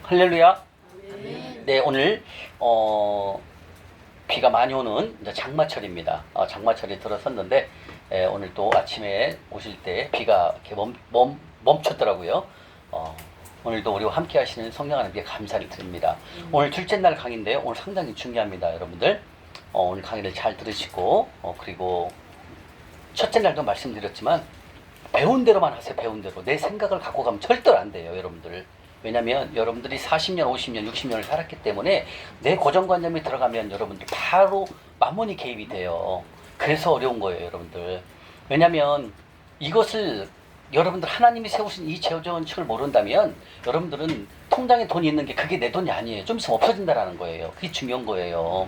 할렐루야. 네, 오늘 비가 많이 오는 이제 장마철입니다. 장마철이 들어섰는데 오늘 또 아침에 오실 때 비가 이렇게 멈췄더라고요. 오늘도 우리와 함께 하시는 성령 하나님께 감사를 드립니다. 오늘 둘째 날 강의인데요. 오늘 상당히 중요합니다, 여러분들. 오늘 강의를 잘 들으시고 그리고 첫째 날도 말씀드렸지만 배운 대로만 하세요. 배운 대로. 내 생각을 갖고 가면 절대로 안 돼요, 여러분들. 왜냐면 여러분들이 40년, 50년, 60년을 살았기 때문에 내 고정관념이 들어가면 여러분들 바로 마몬이 개입이 돼요. 그래서 어려운 거예요, 여러분들. 왜냐면 이것을 여러분들 하나님이 세우신 이 재정원칙을 모른다면 여러분들은 통장에 돈이 있는 게 그게 내 돈이 아니에요. 좀 있으면 없어진다라는 거예요. 그게 중요한 거예요.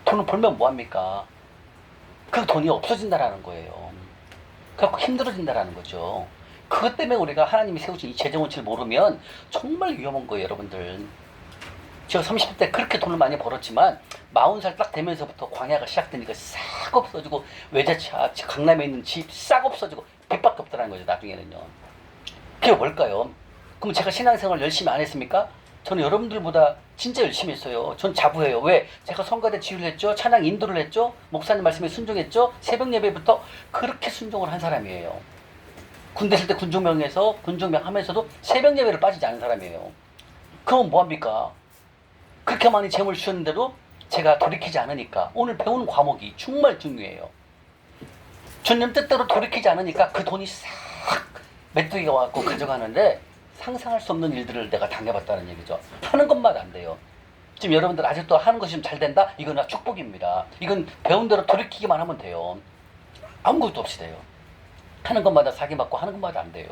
돈을 벌면 뭐합니까? 그 돈이 없어진다라는 거예요. 그래서 힘들어진다라는 거죠. 그것 때문에 우리가 하나님이 세우신 이 재정원칙을 모르면 정말 위험한 거예요, 여러분들. 제가 30대 그렇게 돈을 많이 벌었지만 40살 딱 되면서부터 광야가 시작되니까 싹 없어지고 외제차, 강남에 있는 집 싹 없어지고 빚밖에 없다는 거죠, 나중에는요. 그게 뭘까요? 그럼 제가 신앙생활 열심히 안 했습니까? 저는 여러분들보다 진짜 열심히 했어요. 전 자부해요. 왜? 제가 성가대 지휘를 했죠. 찬양 인도를 했죠. 목사님 말씀에 순종했죠. 새벽 예배부터 그렇게 순종을 한 사람이에요. 군대 있을 때 군종병에서 군종병 하면서도 새벽 예배를 빠지지 않은 사람이에요. 그럼 뭐합니까? 그렇게 많이 재물 주셨는데도 제가 돌이키지 않으니까 오늘 배우는 과목이 정말 중요해요. 주님 뜻대로 돌이키지 않으니까 그 돈이 싹 메뚜기가 와갖고 가져가는데 상상할 수 없는 일들을 내가 당해봤다는 얘기죠. 하는 것마다 안 돼요. 지금 여러분들 아직도 하는 것이 좀 잘 된다? 이건 축복입니다. 이건 배운 대로 돌이키기만 하면 돼요. 아무것도 없이 돼요. 하는 것마다 사기받고 하는 것마다 안 돼요.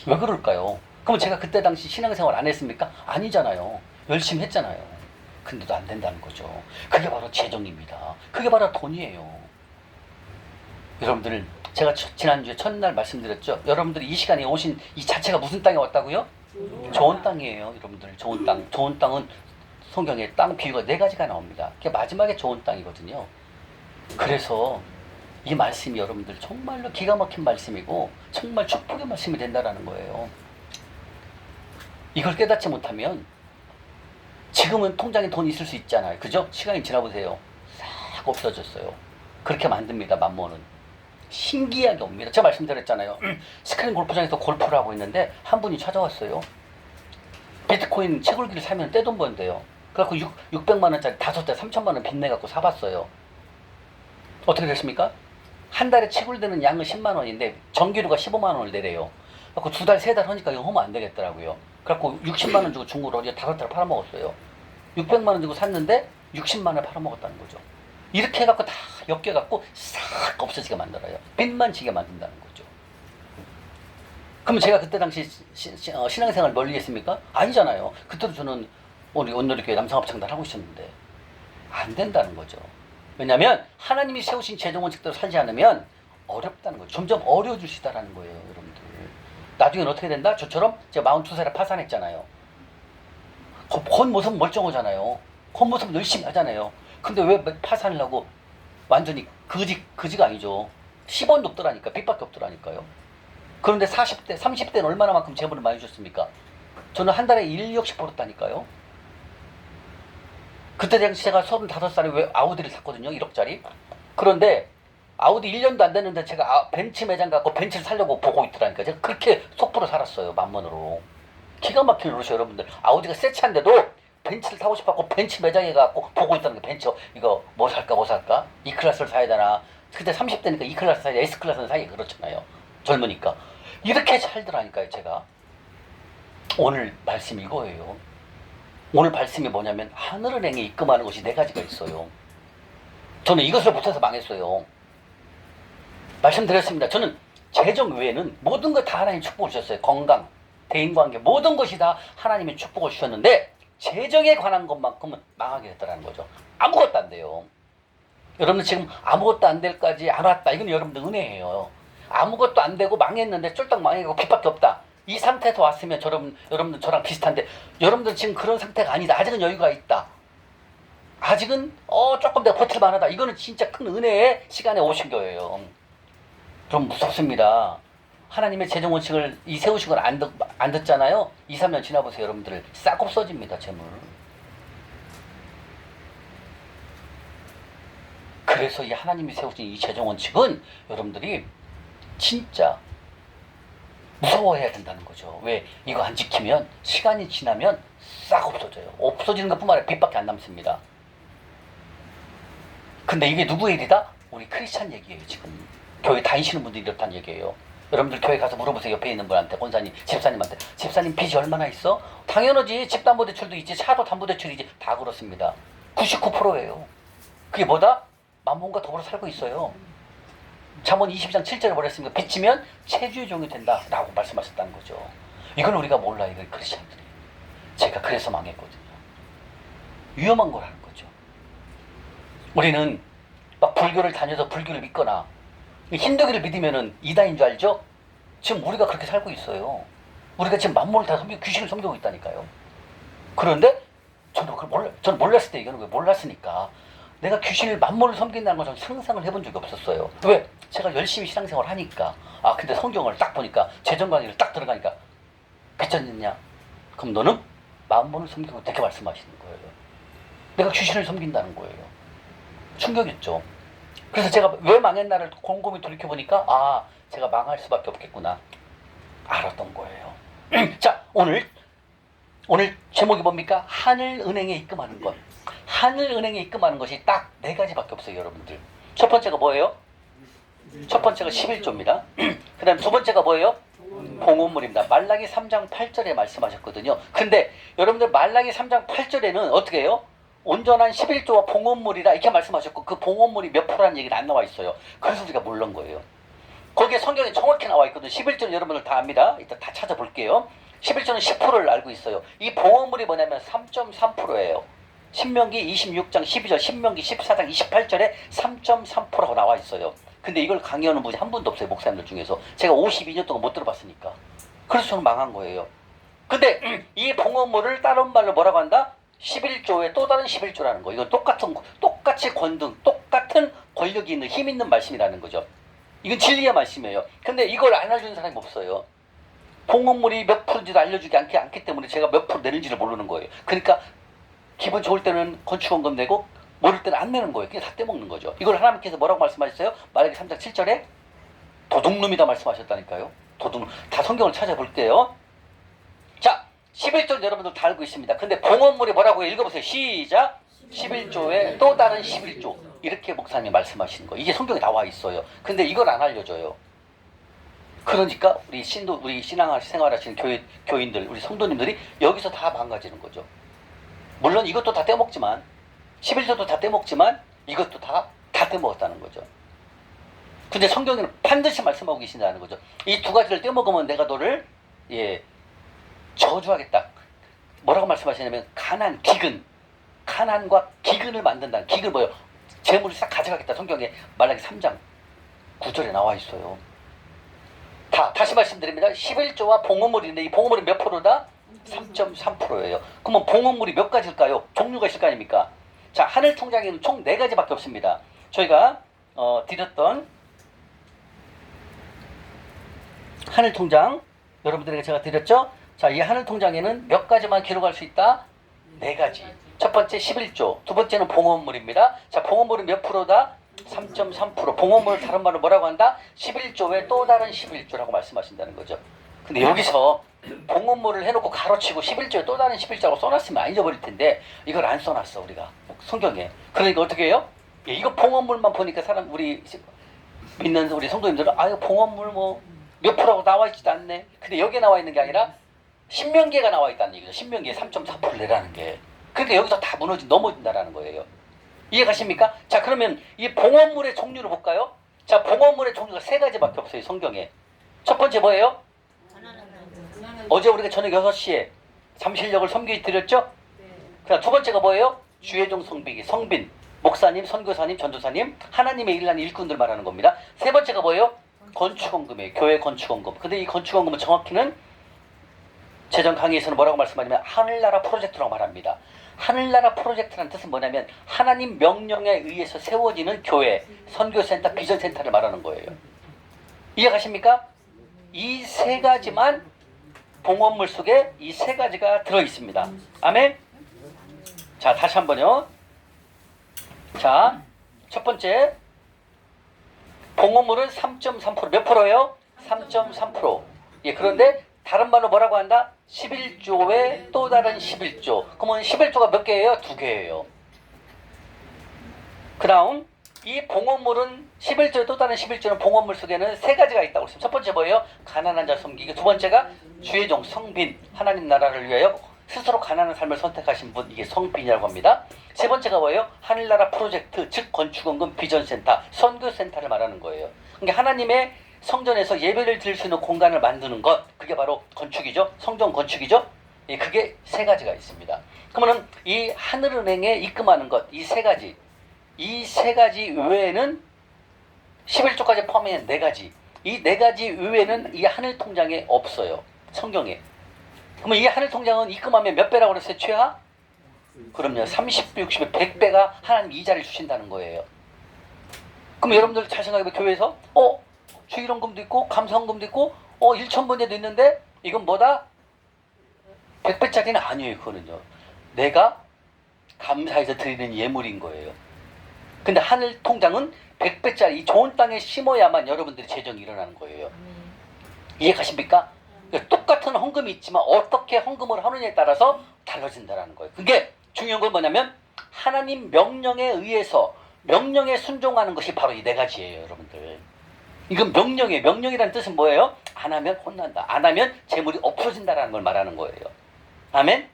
왜 그럴까요? 그럼 제가 그때 당시 신앙생활 안 했습니까? 아니잖아요. 열심히 했잖아요. 근데도 안 된다는 거죠. 그게 바로 재정입니다. 그게 바로 돈이에요. 여러분들, 제가 지난주에 첫날 말씀드렸죠. 여러분들이 이 시간에 오신 이 자체가 무슨 땅에 왔다고요? 좋은 땅이에요, 여러분들. 좋은 땅. 좋은 땅은 성경에 땅 비유가 4가지가 나옵니다. 그게 마지막에 좋은 땅이거든요. 그래서 이 말씀이 여러분들 정말로 기가 막힌 말씀이고 정말 축복의 말씀이 된다라는 거예요. 이걸 깨닫지 못하면 지금은 통장에 돈이 있을 수 있잖아요. 그죠? 시간이 지나보세요. 싹 없어졌어요. 그렇게 만듭니다, 만몬은. 신기하게 옵니다. 제가 말씀드렸잖아요. 스크린 골프장에서 골프를 하고 있는데 한 분이 찾아왔어요. 비트코인 채굴기를 사면 떼돈 번대요. 그래갖고 600만 원짜리 5대 3천만 원 빚내갖고 사봤어요. 어떻게 됐습니까? 한 달에 채굴되는 양은 10만 원인데 전기료가 15만 원을 내래요. 그래서 2달, 3달 하니까 이거 하면 안 되겠더라고요. 그래서 60만 원 주고 중고로 5달 팔아먹었어요. 600만 원 주고 샀는데 60만 원을 팔아먹었다는 거죠. 이렇게 해갖고 다 엮여갖고 싹 없어지게 만들어요. 빚만 지게 만든다는 거죠. 그럼 제가 그때 당시 신앙생활 멀리 했습니까? 아니잖아요. 그때도 저는 우리 온누리교회 남성합창단 하고 있었는데 안 된다는 거죠. 왜냐하면 하나님이 세우신 재정원칙대로 살지 않으면 어렵다는 거예요. 점점 어려워지시다라는 거예요, 여러분들. 나중에는 어떻게 된다? 저처럼 제가 42살에 파산했잖아요. 겉모습은 멀쩡하잖아요. 겉모습은 열심히 하잖아요. 근데 왜 파산을 하고 완전히 거지가 아니죠. 10원도 없더라니까. 빚밖에 없더라니까요. 그런데 40대, 30대는 얼마나만큼 재물을 많이 주셨습니까? 저는 한 달에 1억씩 벌었다니까요. 그때 당시 제가 35살에 왜 아우디를 샀거든요. 1억짜리. 그런데 아우디 1년도 안 됐는데 제가 벤츠 매장 갖고 벤츠를 사려고 보고 있더라니까. 제가 그렇게 속보로 살았어요. 만원으로. 기가 막힌 노릇이에요, 여러분들. 아우디가 새 차인데도 벤츠를 타고 싶었고 벤츠 매장에 갖고 보고 있다는 게 벤츠 이거 뭐 살까 E클래스를 사야 되나. 그때 30대니까 E클래스 사야 돼. S클래스는 사기 그렇잖아요. 젊으니까. 이렇게 살더라니까요, 제가. 오늘 말씀이 이거예요. 오늘 말씀이 뭐냐면 하늘은행에 입금하는 것이 4가지가 있어요. 저는 이것을 못해서 망했어요. 말씀드렸습니다. 저는 재정 외에는 모든 것 다 하나님 축복을 주셨어요. 건강, 대인관계 모든 것이 다 하나님의 축복을 주셨는데 재정에 관한 것만큼은 망하게 됐다는 거죠. 아무것도 안 돼요. 여러분 지금 아무것도 안 될까지 안 왔다. 이건 여러분들 은혜예요. 아무것도 안 되고 망했는데 쫄딱 망해가고 빚밖에 없다. 이 상태에서 왔으면 여러분들 저랑 비슷한데 여러분들 지금 그런 상태가 아니다. 아직은 여유가 있다. 아직은 조금 내가 버틸 만하다. 이거는 진짜 큰 은혜의 시간에 오신 거예요. 좀 무섭습니다. 하나님의 재정 원칙을 이 세우신 걸 안 듣잖아요. 2, 3년 지나보세요. 여러분들 싹 없어집니다. 재물. 그래서 이 하나님이 세우신 이 재정 원칙은 여러분들이 진짜 무서워해야 된다는 거죠. 왜? 이거 안 지키면 시간이 지나면 싹 없어져요. 없어지는 것뿐만 아니라 빚밖에 안 남습니다. 근데 이게 누구의 일이다? 우리 크리스찬 얘기예요. 지금 교회 다니시는 분들이 이렇다는 얘기예요. 여러분들 교회 가서 물어보세요. 옆에 있는 분한테, 권사님, 집사님한테. 집사님 빚이 얼마나 있어? 당연하지. 집담보대출도 있지, 차도 담보대출이지. 다 그렇습니다. 99%예요. 그게 뭐다? 만몬과 더불어 살고 있어요. 잠언 20장 7절에 뭐랬습니까? 빚지면 체주의 종이 된다 라고 말씀하셨다는 거죠. 이걸 우리가 몰라요. 이걸 크리스찬들이. 제가 그래서 망했거든요. 위험한 거라는 거죠. 우리는 막 불교를 다녀서 불교를 믿거나 힌두교를 믿으면은 이단인 줄 알죠? 지금 우리가 그렇게 살고 있어요. 우리가 지금 만몬을 다 섬기고 귀신을 섬기고 있다니까요. 그런데 저는 몰랐을 때 이거는 왜 몰랐으니까 내가 귀신을 만몬을 섬긴다는 걸 저는 상상을 해본 적이 없었어요. 왜? 제가 열심히 신앙생활을 하니까. 근데 성경을 딱 보니까 재정 강의를 딱 들어가니까 괜찮느냐? 그럼 너는 만몬을 섬기고 이렇게 말씀하시는 거예요. 내가 귀신을 섬긴다는 거예요. 충격이었죠. 그래서 제가 왜 망했나를 곰곰이 돌이켜보니까 제가 망할 수밖에 없겠구나 알았던 거예요. 자, 오늘 제목이 뭡니까? 하늘은행에 입금하는 것. 하늘은행에 입금하는 것이 딱 4가지밖에 없어요. 여러분들. 첫 번째가 뭐예요? 첫 번째가 11조입니다. 그 다음 두 번째가 뭐예요? 봉헌물입니다. 말라기 3장 8절에 말씀하셨거든요. 근데 여러분들 말라기 3장 8절에는 어떻게 해요? 온전한 11조와 봉헌물이라 이렇게 말씀하셨고 그 봉헌물이 몇 프로라는 얘기는 안 나와 있어요. 그래서 우리가 모르는 거예요. 거기에 성경에 정확히 나와 있거든요. 11조는 여러분들 다 압니다. 이따 다 찾아볼게요. 11조는 10%를 알고 있어요. 이 봉헌물이 뭐냐면 3.3%예요. 신명기 26장 12절, 신명기 14장 28절에 3.3%라고 나와 있어요. 근데 이걸 강의하는 분이 한 분도 없어요. 목사님들 중에서. 제가 52년 동안 못 들어봤으니까. 그래서 저는 망한 거예요. 근데 이 봉헌물을 다른 말로 뭐라고 한다? 11조의 또 다른 11조라는 거. 이건 똑같이 똑같은 권력이 있는 힘 있는 말씀이라는 거죠. 이건 진리의 말씀이에요. 근데 이걸 안 알려주는 사람이 없어요. 봉헌물이 몇 프로인지도 알려주지 않기 때문에 제가 몇 프로 내는지를 모르는 거예요. 그러니까 기분 좋을 때는 건축원금 내고 모를 때는 안 내는 거예요. 그게 다 떼먹는 거죠. 이걸 하나님께서 뭐라고 말씀하셨어요? 말라기 3장 7절에 도둑놈이다 말씀하셨다니까요. 도둑놈. 다 성경을 찾아볼게요. 자, 11조 여러분들 다 알고 있습니다. 근데 봉헌물이 뭐라고 읽어보세요. 시작. 11조에 또 다른 11조. 이렇게 목사님이 말씀하시는 거예요. 이게 성경에 나와 있어요. 근데 이걸 안 알려줘요. 그러니까 우리 신앙생활하시는 교인들, 우리 성도님들이 여기서 다 망가지는 거죠. 물론 이것도 다 떼먹지만 11조도 다 떼먹지만 이것도 다 떼먹었다는 거죠. 근데 성경에는 반드시 말씀하고 계신다는 거죠. 이 두 가지를 떼먹으면 내가 너를 저주하겠다. 뭐라고 말씀하시냐면 가난과 기근을 만든다. 기근 뭐예요? 재물을 싹 가져가겠다. 성경에 말라기 3장 9절에 나와 있어요. 다시 말씀드립니다. 11조와 봉헌물인데 이 봉헌물이 몇 프로다? 3.3%예요. 그러면 봉헌물이 몇 가지일까요? 종류가 있을 거 아닙니까? 자, 하늘 통장에는 총 4가지밖에 없습니다. 저희가 드렸던 하늘 통장 여러분들에게 제가 드렸죠? 자, 이 하늘 통장에는 몇 가지만 기록할 수 있다? 4가지. 첫 번째 11조, 두 번째는 봉헌물입니다. 자, 봉헌물은 몇 프로다? 3.3%. 봉헌물을 다른 말로 뭐라고 한다? 11조에 또 다른 11조라고 말씀하신다는 거죠. 근데 여기서 봉헌물을 해놓고 가로치고 11조에 또 다른 11조라고 써놨으면 안 잊어버릴 텐데 이걸 안 써놨어 우리가 성경에. 그러니까 어떻게 해요? 이거 봉헌물만 보니까 우리 믿는 우리 성도님들은 이거 봉헌물 몇 프로라고 나와 있지도 않네. 근데 여기에 나와 있는 게 아니라 신명기가 나와 있다는 얘기죠. 신명기에 3.4%를 내라는 게. 그러니까 여기서 다 넘어진다라는 거예요. 이해가십니까? 자, 그러면 이 봉헌물의 종류를 볼까요? 자, 봉헌물의 종류가 3가지밖에 없어요. 성경에. 첫 번째 뭐예요? 어제 우리가 저녁 6시에 잠실역을 섬겨 드렸죠? 그다음 두 번째가 뭐예요? 주의종 성빈, 목사님, 선교사님, 전도사님, 하나님의 일하는 일꾼들 말하는 겁니다. 세 번째가 뭐예요? 건축원금이에요. 교회 건축원금. 근데 이 건축원금은 정확히는 재정 강의에서는 뭐라고 말씀하냐면 하늘나라 프로젝트라고 말합니다. 하늘나라 프로젝트라는 뜻은 뭐냐면 하나님 명령에 의해서 세워지는 교회, 선교센터, 비전센터를 말하는 거예요. 이해가십니까? 이 세 가지만 봉헌물 속에 이 세 가지가 들어 있습니다. 아멘. 자, 다시 한번요. 자, 첫 번째 봉헌물은 3.3%. 몇 프로예요? 3.3%. 예, 그런데 다른 말로 뭐라고 한다? 11조에 또 다른 11조. 그러면 11조가 몇 개예요? 2개예요. 그 다음 이 봉헌물은 11조에 또 다른 11조는 봉헌물 속에는 세 가지가 있다고 했습니다. 첫 번째 뭐예요? 가난한 자 섬기기. 두 번째가 주의 종 성빈. 하나님 나라를 위하여 스스로 가난한 삶을 선택하신 분. 이게 성빈이라고 합니다. 세 번째가 뭐예요? 하늘나라 프로젝트, 즉 건축원금 비전센터, 선교센터를 말하는 거예요. 그러니까 하나님의 성전에서 예배를 드릴 수 있는 공간을 만드는 것, 그게 바로 건축이죠. 성전 건축이죠. 예, 그게 세 가지가 있습니다. 그러면 이 하늘은행에 입금하는 것, 이 세 가지 외에는 11조까지 포함해 네 가지. 이 네 가지 외에는 이 하늘 통장에 없어요. 성경에. 그러면 이 하늘 통장은 입금하면 몇 배라고 그랬어요? 최하? 그럼요. 30배, 60배, 100배가 하나님 이자를 주신다는 거예요. 그럼 여러분들 잘 생각해보면 교회에서 주일원금도 있고 감사원금도 있고 1,000번제도 있는데 이건 뭐다? 100배짜리는 아니에요. 그거는요. 내가 감사해서 드리는 예물인 거예요. 근데 하늘 통장은 100배짜리 좋은 땅에 심어야만 여러분들의 재정이 일어나는 거예요. 이해 가십니까? 똑같은 헌금이 있지만 어떻게 헌금을 하느냐에 따라서 달라진다는 거예요. 그게 중요한 건 뭐냐면 하나님 명령에 의해서 명령에 순종하는 것이 바로 이 네 가지예요. 여러분들. 이건 명령이라는 뜻은 뭐예요? 안 하면 혼난다. 안 하면 재물이 없어진다라는 걸 말하는 거예요. 아멘?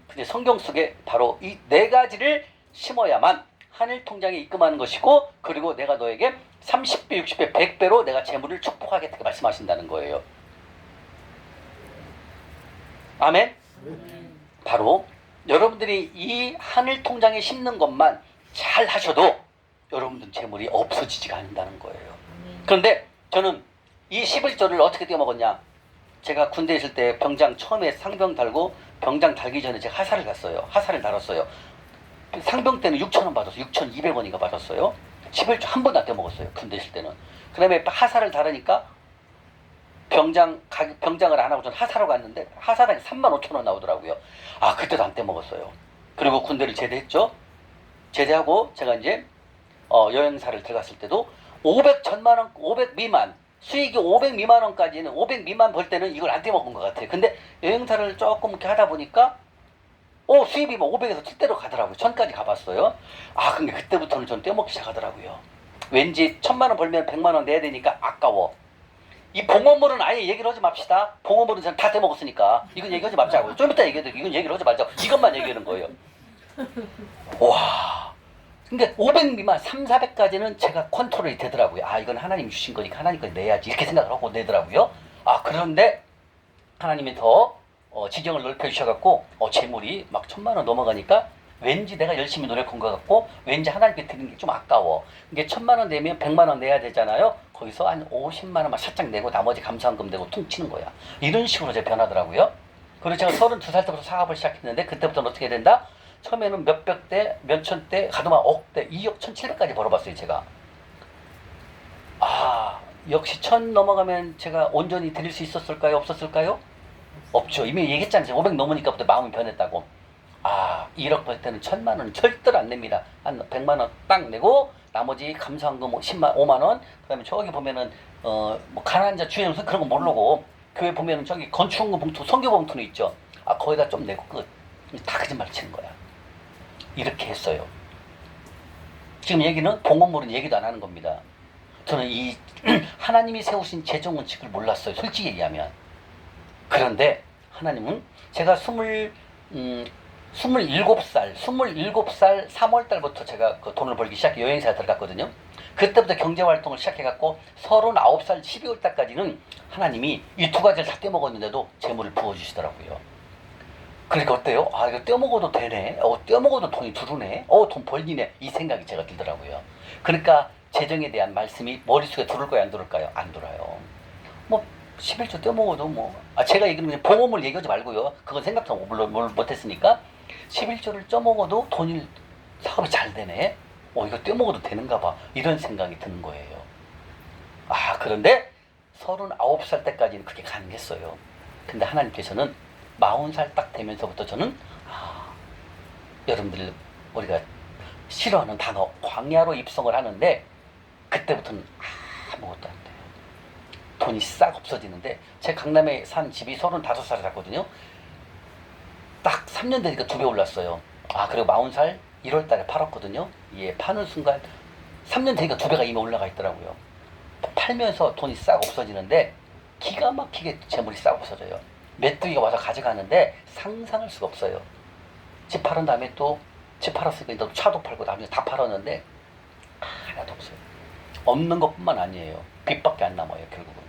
근데 성경 속에 바로 이 네 가지를 심어야만 하늘 통장에 입금하는 것이고, 그리고 내가 너에게 30배, 60배, 100배로 내가 재물을 축복하겠다 말씀하신다는 거예요. 아멘? 바로 여러분들이 이 하늘 통장에 심는 것만 잘 하셔도 여러분들 재물이 없어지지가 않는다는 거예요. 그런데 저는 이 11조를 어떻게 떼어먹었냐? 제가 군대에 있을 때 병장 처음에 상병 달고 병장 달기 전에 제가 하사를 갔어요. 하사를 달았어요. 상병 때는 6,000원 받았어요. 6,200원인가 받았어요. 11조 한 번도 안 떼먹었어요. 군대 있을 때는. 그 다음에 하사를 달으니까 병장을 안 하고 전 하사로 갔는데 하사당이 35,000원 나오더라고요. 아, 그때도 안 떼먹었어요. 그리고 군대를 제대했죠. 제대하고 제가 이제 여행사를 들어갔을 때도 500 미만, 수익이 500 미만 원까지는 500 미만 벌 때는 이걸 안 떼먹은 것 같아요. 근데 여행사를 조금 이렇게 하다 보니까 수입이 뭐 500에서 1000대로 가더라고요. 1000까지 가봤어요. 아, 근데 그때부터는 전 떼먹기 시작하더라고요. 왠지 1000만 원 벌면 100만 원 내야 되니까 아까워. 이 봉헌물은 아예 얘기를 하지 맙시다. 봉헌물은 저는 다 떼먹었으니까 이건 얘기하지 말자고요. 좀 이따 얘기해도 이건 얘기를 하지 말자고. 이것만 얘기하는 거예요. 와. 근데 500 미만, 3, 400까지는 제가 컨트롤이 되더라고요. 아, 이건 하나님 주신 거니까 하나님 거 내야지. 이렇게 생각을 하고 내더라고요. 아, 그런데 하나님이 더 지경을 넓혀주셔갖고 재물이 막 1,000만 원 넘어가니까 왠지 내가 열심히 노력한 것 같고 왠지 하나님께 드리는 게 좀 아까워. 이게 1,000만 원 내면 100만 원 내야 되잖아요. 거기서 한 50만 원만 살짝 내고 나머지 감사원금 내고 퉁치는 거야. 이런 식으로 제가 변하더라고요. 그리고 제가 32살 때부터 사업을 시작했는데 그때부터는 어떻게 된다? 처음에는 몇백 대, 몇천 대, 가도만 억대, 2억 1,700까지 벌어봤어요, 제가. 아, 역시 1,000 넘어가면 제가 온전히 드릴 수 있었을까요? 없었을까요? 없죠. 이미 얘기했잖아요. 500 넘으니까부터 마음이 변했다고. 아, 1억 벌 때는 1,000만 원 절대로 안 냅니다. 한 100만 원 딱 내고 나머지 감사원금 5만 원. 그다음에 저기 보면은 뭐 가난한 자 주의 그런 거 모르고 교회 보면은 저기 건축원금 봉투, 성교 봉투는 있죠. 아, 거기다 좀 내고 끝. 다 거짓말 치는 거야. 이렇게 했어요. 지금 얘기는 봉헌물은 얘기도 안 하는 겁니다. 저는 이 하나님이 세우신 재정원칙을 몰랐어요. 솔직히 얘기하면. 그런데 하나님은 제가 27살 3월달부터 제가 그 돈을 벌기 시작해 여행사에 들어갔거든요. 그때부터 경제활동을 시작해갖고 39살 12월달까지는 하나님이 이 두 가지를 다 떼먹었는데도 재물을 부어주시더라고요. 그러니까 어때요? 아, 이거 떼먹어도 되네. 떼먹어도 돈이 들어오네. 돈 벌리네. 이 생각이 제가 들더라고요. 그러니까 재정에 대한 말씀이 머릿속에 들어올까요? 안 들어올까요? 안 들어요. 뭐 11조 떼먹어도 제가 얘기는 봉헌물 얘기하지 말고요. 그건 생각도 못했으니까 11조를 쪄먹어도 사업이 잘 되네. 이거 떼먹어도 되는가 봐. 이런 생각이 드는 거예요. 아, 그런데 39살 때까지는 그게 가능했어요. 근데 하나님께서는 40살 딱 되면서부터 저는 여러분들 우리가 싫어하는 단어 광야로 입성을 하는데 그때부터는 아무것도 안 돼요. 돈이 싹 없어지는데 제 강남에 산 집이 35살에 샀거든요. 딱 3년 되니까 2배 올랐어요. 그리고 40살 1월 달에 팔았거든요. 예, 파는 순간 3년 되니까 2배가 이미 올라가 있더라고요. 팔면서 돈이 싹 없어지는데 기가 막히게 재물이 싹 없어져요. 메뚜기가 와서 가져가는데 상상할 수가 없어요. 집 팔은 다음에 또 집 팔았으니까 또 차도 팔고 나중에 다 팔았는데 하나도 없어요. 없는 것뿐만 아니에요. 빚밖에 안 남아요. 결국은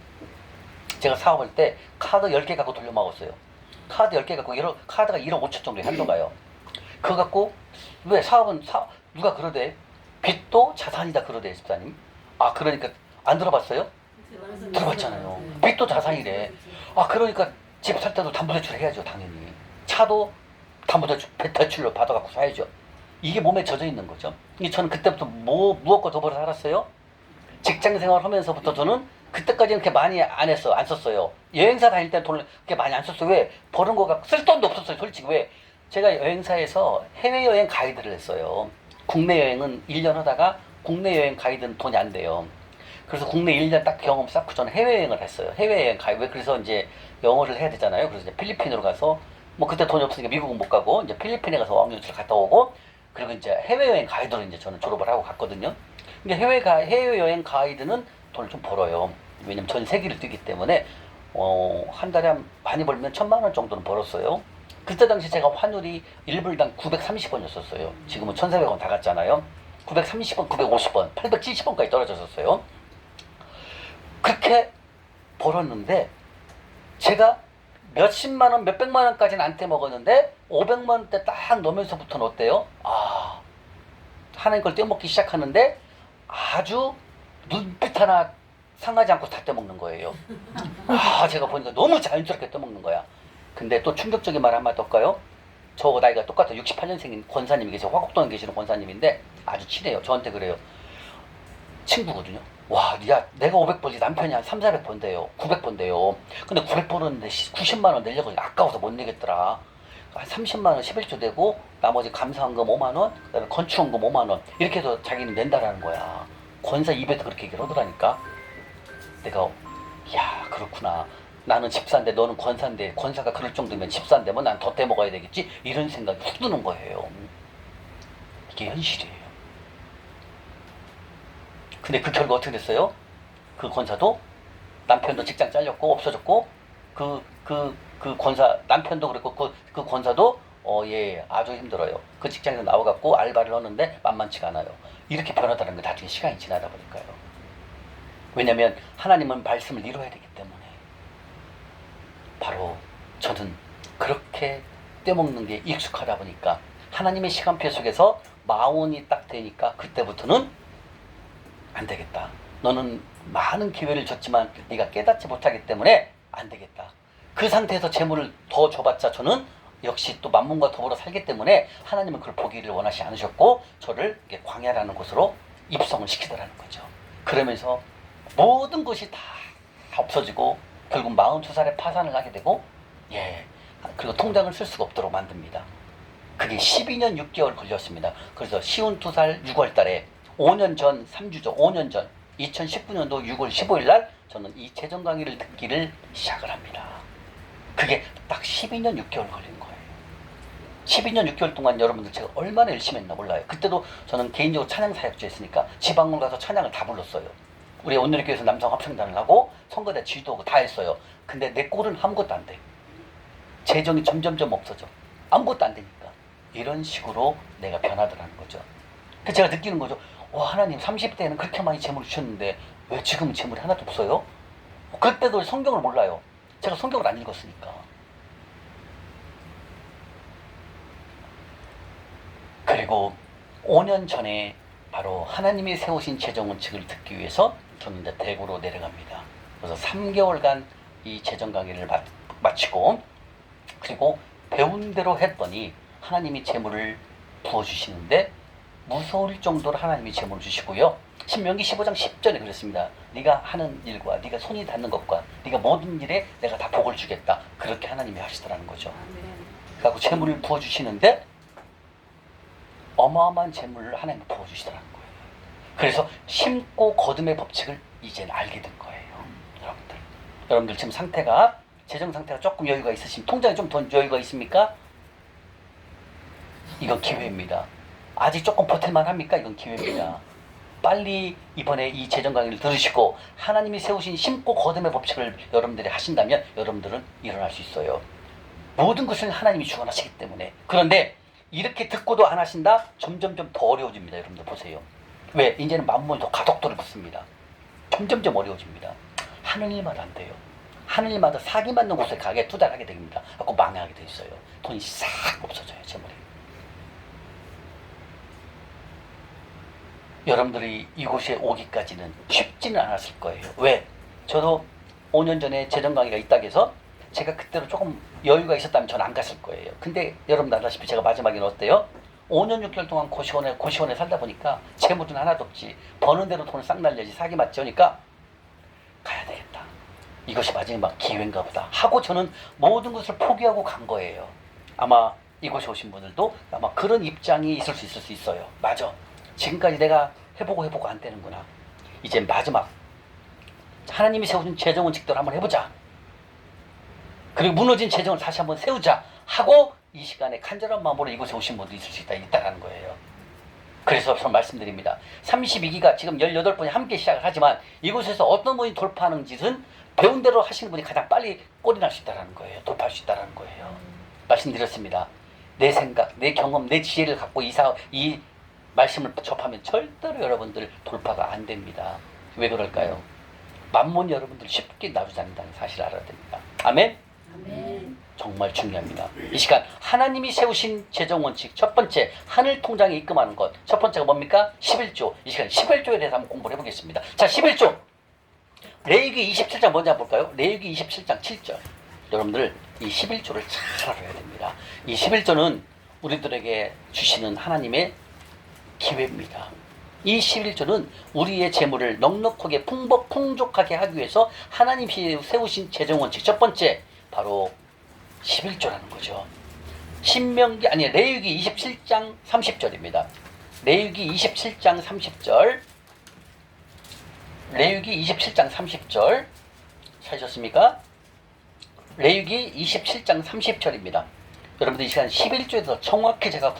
제가 사업할 때 카드 10개 갖고 돌려 먹었어요. 카드 10개 갖고 카드가 1억 5천 정도에 한도 가요. 그거 갖고 왜 사업은 누가 그러대? 빚도 자산이다 그러대 집사님. 그러니까 안 들어봤어요? 들어봤잖아요. 빚도 자산이래. 그러니까 집 살 때도 담보대출 해야죠 당연히. 차도 담보대출로 받아갖고 사야죠. 이게 몸에 젖어 있는 거죠. 저는 그때부터 무엇과 더불어 살았어요? 직장 생활 하면서부터 저는 그때까지는 그렇게 많이 안 썼어요. 여행사 다닐 때는 돈을 그렇게 많이 안 썼어요. 왜? 버는 거가 쓸 돈도 없었어요. 솔직히 왜? 제가 여행사에서 해외여행 가이드를 했어요. 국내 여행은 1년 하다가 국내 여행 가이드는 돈이 안 돼요. 그래서 국내 1년 딱 경험 쌓고 저는 해외여행을 했어요. 해외여행 가이드. 그래서 이제 영어를 해야 되잖아요. 그래서 이제 필리핀으로 가서 그때 돈이 없으니까 미국은 못 가고 이제 필리핀에 가서 어학연수를 갔다 오고 그리고 이제 해외여행 가이드로 이제 저는 졸업을 하고 갔거든요. 근데 해외여행 가이드는 돈을 좀 벌어요. 왜냐면 전 세계를 뛰기 때문에 한 달에 많이 벌면 1,000만 원 정도는 벌었어요. 그때 당시 제가 환율이 1불당 930원이었어요. 지금은 1,400원 다 갔잖아요. 930원, 950원, 870원까지 떨어졌었어요. 그렇게 벌었는데 제가 몇십만 원, 몇백만 원까지는 안 떼먹었는데 500만 원대 딱 넣으면서부터는 어때요? 하나님 걸 떼먹기 시작하는데 아주 눈빛 하나 상하지 않고 다 떼먹는 거예요. 제가 보니까 너무 자연스럽게 떼먹는 거야. 근데 또 충격적인 말 한마디 할까요? 저 나이가 똑같아요. 68년생인 권사님이 계세요. 화곡동에 계시는 권사님인데 아주 친해요. 저한테 그래요. 친구거든요. 야, 내가 500번지 남편이 한 3, 400번대요. 900번대요. 근데 900번인데 90만 원 내려고 아까워서 못 내겠더라. 한 30만 원 11조 되고 나머지 감사원금 5만 원, 그다음에 건축원금 5만 원 이렇게 해서 자기는 낸다라는 거야. 권사 입에도 그렇게 얘기를 하더라니까. 내가 그렇구나. 나는 집사인데 너는 권사인데 권사가 그럴 정도면 집사인데 난 더 떼먹어야 되겠지? 이런 생각이 훅 드는 거예요. 이게 현실이에요. 근데 그 결과 어떻게 됐어요? 그 권사도 남편도 직장 잘렸고 없어졌고 그 권사 남편도 그랬고 그 권사도 아주 힘들어요. 그 직장에서 나와갖고 알바를 하는데 만만치가 않아요. 이렇게 변하다는 게 나중에 시간이 지나다 보니까요. 왜냐면 하나님은 말씀을 이루어야 되기 때문에. 바로 저는 그렇게 떼먹는 게 익숙하다 보니까 하나님의 시간표 속에서 마흔이 딱 되니까 그때부터는 안 되겠다. 너는 많은 기회를 줬지만 네가 깨닫지 못하기 때문에 안 되겠다. 그 상태에서 재물을 더 줘봤자 저는 역시 또 만문과 더불어 살기 때문에 하나님은 그걸 보기를 원하지 않으셨고 저를 광야라는 곳으로 입성을 시키더라는 거죠. 그러면서 모든 것이 다 없어지고 결국 42살에 파산을 하게 되고 그리고 통장을 쓸 수가 없도록 만듭니다. 그게 12년 6개월 걸렸습니다. 그래서 52살 6월 달에 5년 전 3주죠. 5년 전 2019년도 6월 15일 날 저는 이 재정 강의를 듣기를 시작을 합니다. 그게 딱 12년 6개월 걸린 거예요. 12년 6개월 동안 여러분들 제가 얼마나 열심히 했나 몰라요. 그때도 저는 개인적으로 찬양 사역주 했으니까 지방을 가서 찬양을 다 불렀어요. 우리 오늘의 교회에서 남성 합창단을 하고 선거대 지휘도 하고 다 했어요. 근데 내 꼴은 아무것도 안 돼. 재정이 점점점 없어져. 아무것도 안 되니까. 이런 식으로 내가 변하더라는 거죠. 그래서 제가 느끼는 거죠. 하나님 30대에는 그렇게 많이 재물을 주셨는데 왜 지금은 재물이 하나도 없어요? 그때도 성경을 몰라요. 제가 성경을 안 읽었으니까. 그리고 5년 전에 바로 하나님이 세우신 재정원칙을 듣기 위해서 저는 이제 대구로 내려갑니다. 그래서 3개월간 이 재정 강의를 마치고 그리고 배운 대로 했더니 하나님이 재물을 부어주시는데 무서울 정도로 하나님이 재물을 주시고요. 신명기 15장 10절에 그랬습니다. 네가 하는 일과 네가 손이 닿는 것과 네가 모든 일에 내가 다 복을 주겠다. 그렇게 하나님이 하시더라는 거죠. 그래서 재물을 부어주시는데 어마어마한 재물을 하나님이 부어주시더라는 거예요. 그래서 심고 거둠의 법칙을 이제는 알게 된 거예요. 여러분들 지금 상태가 재정 상태가 조금 여유가 있으시면 통장에 좀 돈 여유가 있습니까? 이건 기회입니다. 아직 조금 버틸만 합니까? 이건 기회입니다. 빨리 이번에 이 재정 강의를 들으시고 하나님이 세우신 심고 거둠의 법칙을 여러분들이 하신다면 여러분들은 일어날 수 있어요. 모든 것을 하나님이 주관하시기 때문에. 그런데 이렇게 듣고도 안 하신다? 점점점 더 어려워집니다. 여러분들 보세요. 왜? 이제는 만물이 더 가독도를 붙습니다. 점점점 어려워집니다. 하는 일마다 안 돼요. 하는 일마다 사기 맞는 곳에 가게 투자를 하게 됩니다. 그래서 망하게 돼 있어요. 돈이 싹 없어져요. 재물이. 여러분들이 이곳에 오기까지는 쉽지는 않았을 거예요. 왜? 저도 5년 전에 재정 강의가 있다고 해서 제가 그때로 조금 여유가 있었다면 저는 안 갔을 거예요. 근데 여러분들 알다시피 제가 마지막에는 어때요? 5년 6개월 동안 고시원에 살다 보니까 재물은 하나도 없지. 버는 대로 돈을 싹 날려야지 사기 맞지 하니까 가야 되겠다. 이것이 마지막 기회인가 보다 하고 저는 모든 것을 포기하고 간 거예요. 아마 이곳에 오신 분들도 아마 그런 입장이 있을 수 있어요. 맞아. 지금까지 내가 해보고 안 되는구나. 이제 마지막 하나님이 세우신 재정원칙대로 한번 해보자. 그리고 무너진 재정을 다시 한번 세우자 하고 이 시간에 간절한 마음으로 이곳에 오신 분도 있을 수 있다는 거예요. 그래서 저 말씀드립니다. 32기가 지금 18분이 함께 시작을 하지만 이곳에서 어떤 분이 돌파하는 짓은 배운 대로 하시는 분이 가장 빨리 꼴이 날 수 있다는 거예요. 돌파할 수 있다는 거예요. 말씀드렸습니다. 내 생각, 내 경험, 내 지혜를 갖고 이 말씀을 접하면 절대로 여러분들 돌파가 안 됩니다. 왜 그럴까요? 만몬 여러분들 쉽게 놔주지 않는다는 사실을 알아야 됩니다. 아멘? 아멘. 정말 중요합니다. 이 시간 하나님이 세우신 재정원칙 첫 번째 하늘 통장에 입금하는 것 첫 번째가 뭡니까? 11조. 이 시간 11조에 대해서 한번 공부를 해보겠습니다. 자, 11조 레위기 27장 먼저 한번 볼까요? 레위기 27장 7절. 여러분들 이 11조를 잘 알아야 됩니다. 이 11조는 우리들에게 주시는 하나님의 기회입니다. 이 11조는 우리의 재물을 넉넉하게 풍족하게 하기 위해서 하나님이 세우신 재정원칙 첫 번째 바로 11조라는 거죠. 레위기 27장 30절입니다. 레위기 27장 30절. 레위기 27장 30절. 찾으셨습니까? 레위기 27장 30절입니다. 여러분들 이 시간 11조에서 정확히 제가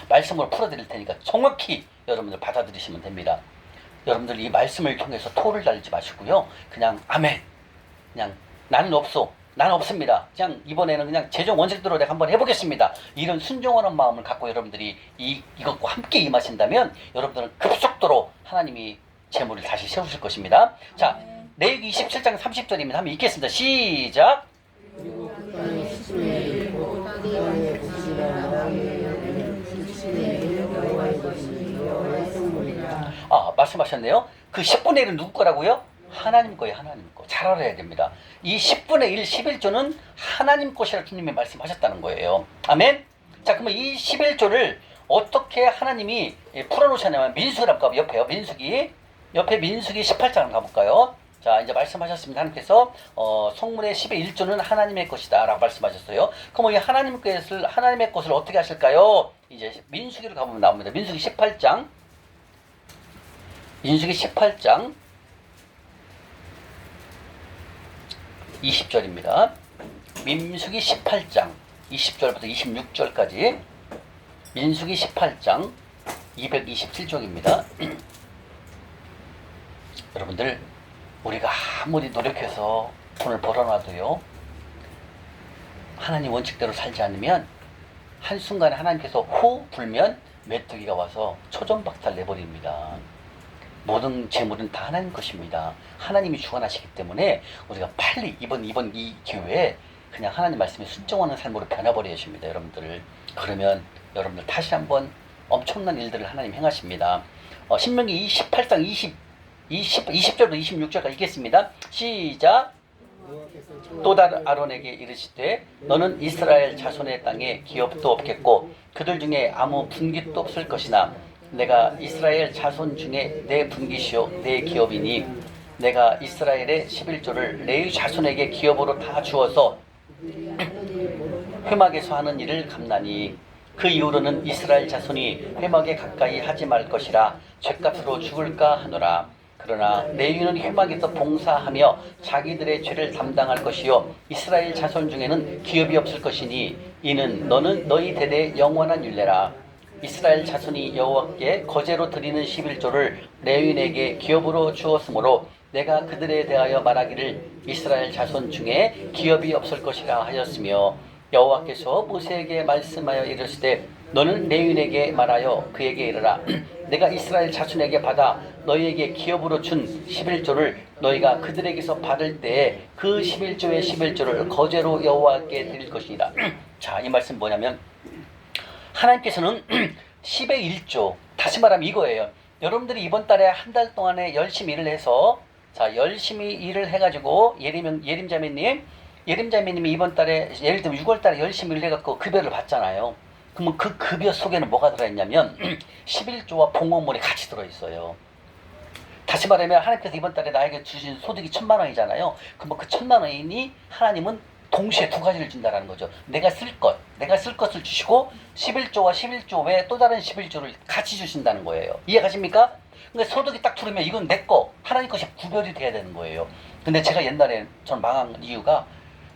말씀을 풀어드릴 테니까 정확히 여러분들 받아들이시면 됩니다. 여러분들 이 말씀을 통해서 토를 달지 마시고요. 그냥 아멘. 그냥 나는 없습니다. 그냥 이번에는 그냥 재정 원칙대로 내가 한번 해보겠습니다. 이런 순종하는 마음을 갖고 여러분들이 이것과 함께 임하신다면 여러분들은 급속도로 하나님이 재물을 다시 세우실 것입니다. 자, 레위기 27장 30절입니다. 한번 읽겠습니다. 시작. 말씀하셨네요. 그 10분의 1은 누구 거라고요? 하나님 거예요. 하나님 거. 잘 알아야 됩니다. 이 10분의 1, 11조는 하나님 것이라 주님이 말씀하셨다는 거예요. 아멘? 자, 그러면 이 11조를 어떻게 하나님이 풀어놓으셨냐면 민수기를 한번 가볼까요? 옆에 민수기 18장을 가볼까요? 자, 이제 말씀하셨습니다. 하나님께서 성문의 10의 1조는 하나님의 것이다 라고 말씀하셨어요. 그럼 이 하나님의 것을 어떻게 하실까요? 이제 민수기를 가보면 나옵니다. 민수기 18장 20절입니다. 민수기 18장 20절부터 26절까지 민수기 18장 227쪽입니다. 여러분들 우리가 아무리 노력해서 돈을 벌어놔도요 하나님 원칙대로 살지 않으면 한순간에 하나님께서 호 불면 메뚜기가 와서 초전박탈 내버립니다. 모든 재물은 다 하나님 것입니다. 하나님이 주관하시기 때문에 우리가 빨리 이번 이 기회에 그냥 하나님 말씀에 순종하는 삶으로 변화버려야 하십니다. 여러분들. 그러면 여러분들 다시 한번 엄청난 일들을 하나님 행하십니다. 신명기 28장 20절부터 26절까지 읽겠습니다. 시작. 또 아론에게 이르시되 너는 이스라엘 자손의 땅에 기업도 없겠고 그들 중에 아무 분깃도 없을 것이나 내가 이스라엘 자손 중에 내 분깃이요 내 기업이니 내가 이스라엘의 11조를 레위 자손에게 기업으로 다 주어서 회막에서 하는 일을 갚나니 그 이후로는 이스라엘 자손이 회막에 가까이 하지 말 것이라 죗값으로 죽을까 하노라. 그러나 레위는 회막에서 봉사하며 자기들의 죄를 담당할 것이요 이스라엘 자손 중에는 기업이 없을 것이니 이는 너는 너희 대대의 영원한 율례라. 이스라엘 자손이 여호와께 거제로 드리는 11조를 레위인에게 기업으로 주었으므로 내가 그들에 대하여 말하기를 이스라엘 자손 중에 기업이 없을 것이라 하였으며 여호와께서 모세에게 말씀하여 이르시되 너는 레위인에게 말하여 그에게 이르라. 내가 이스라엘 자손에게 받아 너희에게 기업으로 준 11조를 너희가 그들에게서 받을 때에 그 11조의 11조를 거제로 여호와께 드릴 것이니라. 자, 이 말씀 뭐냐면 하나님께서는 10의 1조, 다시 말하면 이거예요. 여러분들이 이번 달에 한 달 동안에 열심히 일을 해서, 자, 열심히 일을 해가지고 예림자매님이 이번 달에 예를 들면 6월 달에 열심히 일을 해갖고 급여를 받잖아요. 그러면 그 급여 속에는 뭐가 들어있냐면 11조와 봉헌물이 같이 들어있어요. 다시 말하면 하나님께서 이번 달에 나에게 주신 소득이 1,000만 원이잖아요. 그러면 그 1,000만 원이니 하나님은 동시에 두 가지를 준다라는 거죠. 내가 쓸 것을 주시고 11조와 11조 외에 또 다른 11조를 같이 주신다는 거예요. 이해가십니까? 그러니까 소득이 딱 들어오면 이건 내 거, 하나님 것이 구별이 돼야 되는 거예요. 근데 제가 옛날에 전 망한 이유가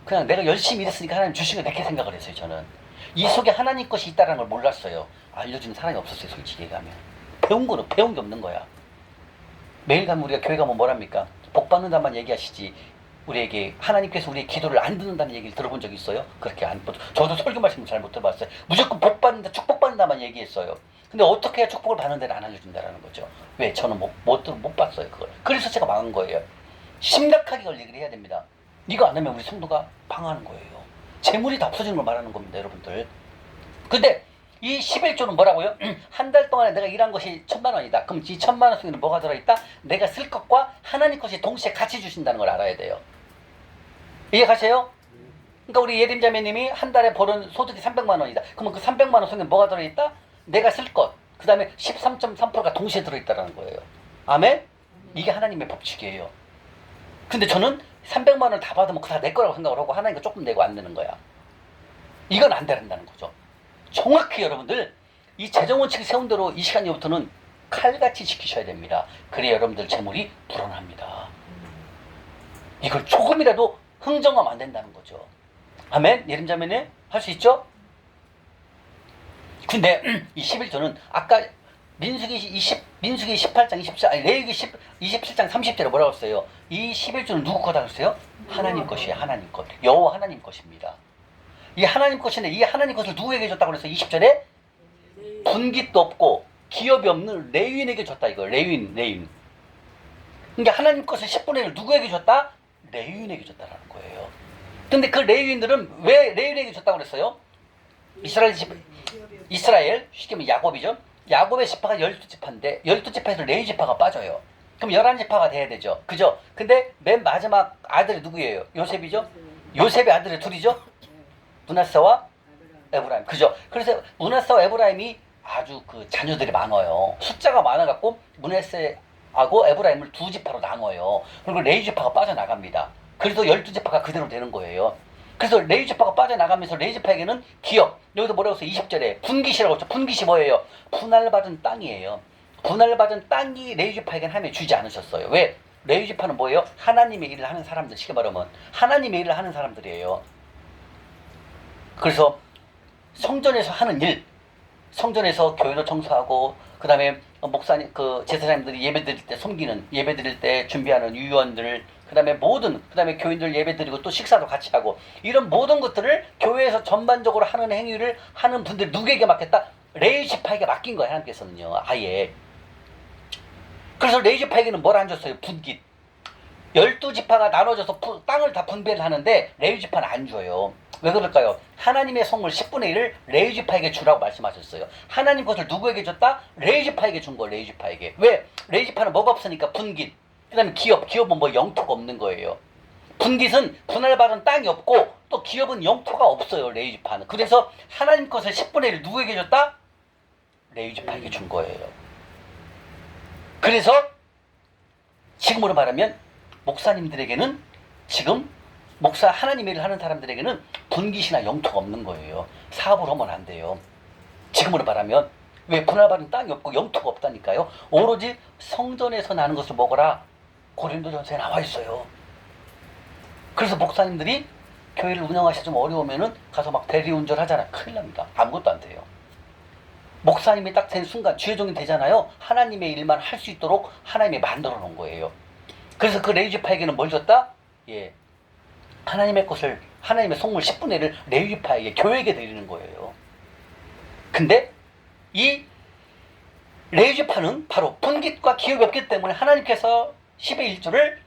그냥 내가 열심히 일했으니까 하나님 주신 거 내게 생각을 했어요. 저는 이 속에 하나님 것이 있다는 걸 몰랐어요. 알려주는 사람이 없었어요. 솔직히 얘기하면 배운 게 없는 거야. 매일 가면 우리가 교회 가면 뭐랍니까? 복 받는다만 얘기하시지 우리에게 하나님께서 우리의 기도를 안 듣는다는 얘기를 들어본 적 있어요? 그렇게 안 저도 설교 말씀 잘 못 들어봤어요. 무조건 복 받는다, 축복 받는다만 얘기했어요. 근데 어떻게 해야 축복을 받는 데를 안 알려준다라는 거죠. 왜? 저는 못 봤어요 그걸. 그래서 제가 망한 거예요. 심각하게 걸 얘기를 해야 됩니다. 이거 안 하면 우리 성도가 방하는 거예요. 재물이 다 없어지는 걸 말하는 겁니다, 여러분들. 근데 이 11조는 뭐라고요? 한 달 동안에 내가 일한 것이 1,000만 원이다. 그럼 이 1,000만 원 속에는 뭐가 들어있다? 내가 쓸 것과 하나님 것이 동시에 같이 주신다는 걸 알아야 돼요. 이해가세요? 그러니까 우리 예림자매님이 한 달에 버는 소득이 300만 원이다. 그러면 그 300만 원 속에 뭐가 들어있다? 내가 쓸 것, 그 다음에 13.3%가 동시에 들어있다는 거예요. 아멘? 이게 하나님의 법칙이에요. 근데 저는 300만 원을 다 받으면 그거 다 내 거라고 생각을 하고 하나님께 조금 내고 안 내는 거야. 이건 안 된다는 거죠. 정확히 여러분들 이 재정원칙을 세운 대로 이 시간 이후부터는 칼같이 지키셔야 됩니다. 그래야 여러분들 재물이 불어납니다. 이걸 조금이라도 흥정하면 안 된다는 거죠. 아멘? 예림자매님 할 수 있죠? 근데 이 11조는 아까 민수기 18장 24, 아니 레위기 27장 30절에 뭐라고 했어요? 이 11조는 누구 거다 그랬어요? 하나님 것이에요. 하나님 것. 여호와 하나님 것입니다. 이 하나님 것인데 이 하나님 것을 누구에게 줬다고 그랬어요? 20절에 분깃도 없고 기업이 없는 레위인에게 줬다 이거. 레위인. 그러니까 하나님 것을 10분의 1을 누구에게 줬다? 레위인에게 줬다라는 거예요. 근데 그 레위인들은 왜 레위인에게 줬다고 그랬어요? 이스라엘 쉽게 말하면 야곱이죠. 야곱의 지파가 12지파인데 12지파에서 레위 지파가 빠져요. 그럼 11지파가 돼야 되죠. 그죠? 근데 맨 마지막 아들이 누구예요? 요셉이죠? 요셉의 아들이 둘이죠? 므낫세와 에브라임. 그죠? 그래서 므낫세와 에브라임이 아주 그 자녀들이 많아요. 숫자가 많아갖고 므낫세하고 에브라임을 두 지파로 나눠요. 그리고 레위 지파가 빠져나갑니다. 그래서 12지파가 그대로 되는 거예요. 그래서 레위 지파가 빠져나가면서 레위 지파에게는 기업, 여기서 뭐라고 했어요? 20절에 분깃이라고 했죠. 분깃이 뭐예요? 분할받은 땅이에요. 분할받은 땅이 레위 지파에게는 하나님이 주지 않으셨어요. 왜? 레위 지파는 뭐예요? 하나님의 일을 하는 사람들, 쉽게 말하면 하나님의 일을 하는 사람들이에요. 그래서 성전에서 하는 일, 성전에서 교회도 청소하고, 그 다음에 목사님, 그 제사장님들이 예배 드릴 때 섬기는, 예배 드릴 때 준비하는 유언들, 그 다음에 그 다음에 교인들 예배 드리고 또 식사도 같이 하고, 이런 모든 것들을 교회에서 전반적으로 하는 행위를 하는 분들 누구에게 맡겼다? 레위 지파에게 맡긴 거예요, 하나님께서는요, 아예. 그래서 레위 지파에게는 뭘 안 줬어요? 분깃. 12지파가 나눠져서 땅을 다 분배를 하는데 레위 지파는 안 줘요. 왜 그럴까요? 하나님의 성물 10분의 1을 레위 지파에게 주라고 말씀하셨어요. 하나님 것을 누구에게 줬다? 레위 지파에게 준 거예요. 레위 지파에게. 왜? 레위 지파는 뭐가 없으니까 분깃. 그 다음에 기업은 뭐 영토가 없는 거예요. 분깃은 분할받은 땅이 없고 또 기업은 영토가 없어요. 레위 지파는. 그래서 하나님 것을 10분의 1을 누구에게 줬다? 레위 지파에게 준 거예요. 그래서 지금으로 말하면 목사님들에게는 지금 목사 하나님의 일을 하는 사람들에게는 분깃이나 영토가 없는 거예요. 사업을 하면 안 돼요. 지금으로 말하면 왜 분할받은 땅이 없고 영토가 없다니까요. 오로지 성전에서 나는 것을 먹어라. 고린도전서에 나와 있어요. 그래서 목사님들이 교회를 운영하시 좀 어려우면은 가서 막 대리운전 하잖아요. 큰일 납니다. 아무것도 안 돼요. 목사님이 딱 된 순간 주의종이 되잖아요. 하나님의 일만 할 수 있도록 하나님이 만들어 놓은 거예요. 그래서 그 레위지파에게는 뭘 줬다? 예, 하나님의 것을, 하나님의 성물 10분의 1을 레위지파에게, 교회에게 드리는 거예요. 근데 이 레위지파는 바로 분깃과 기업이 없기 때문에 하나님께서 10의 1조를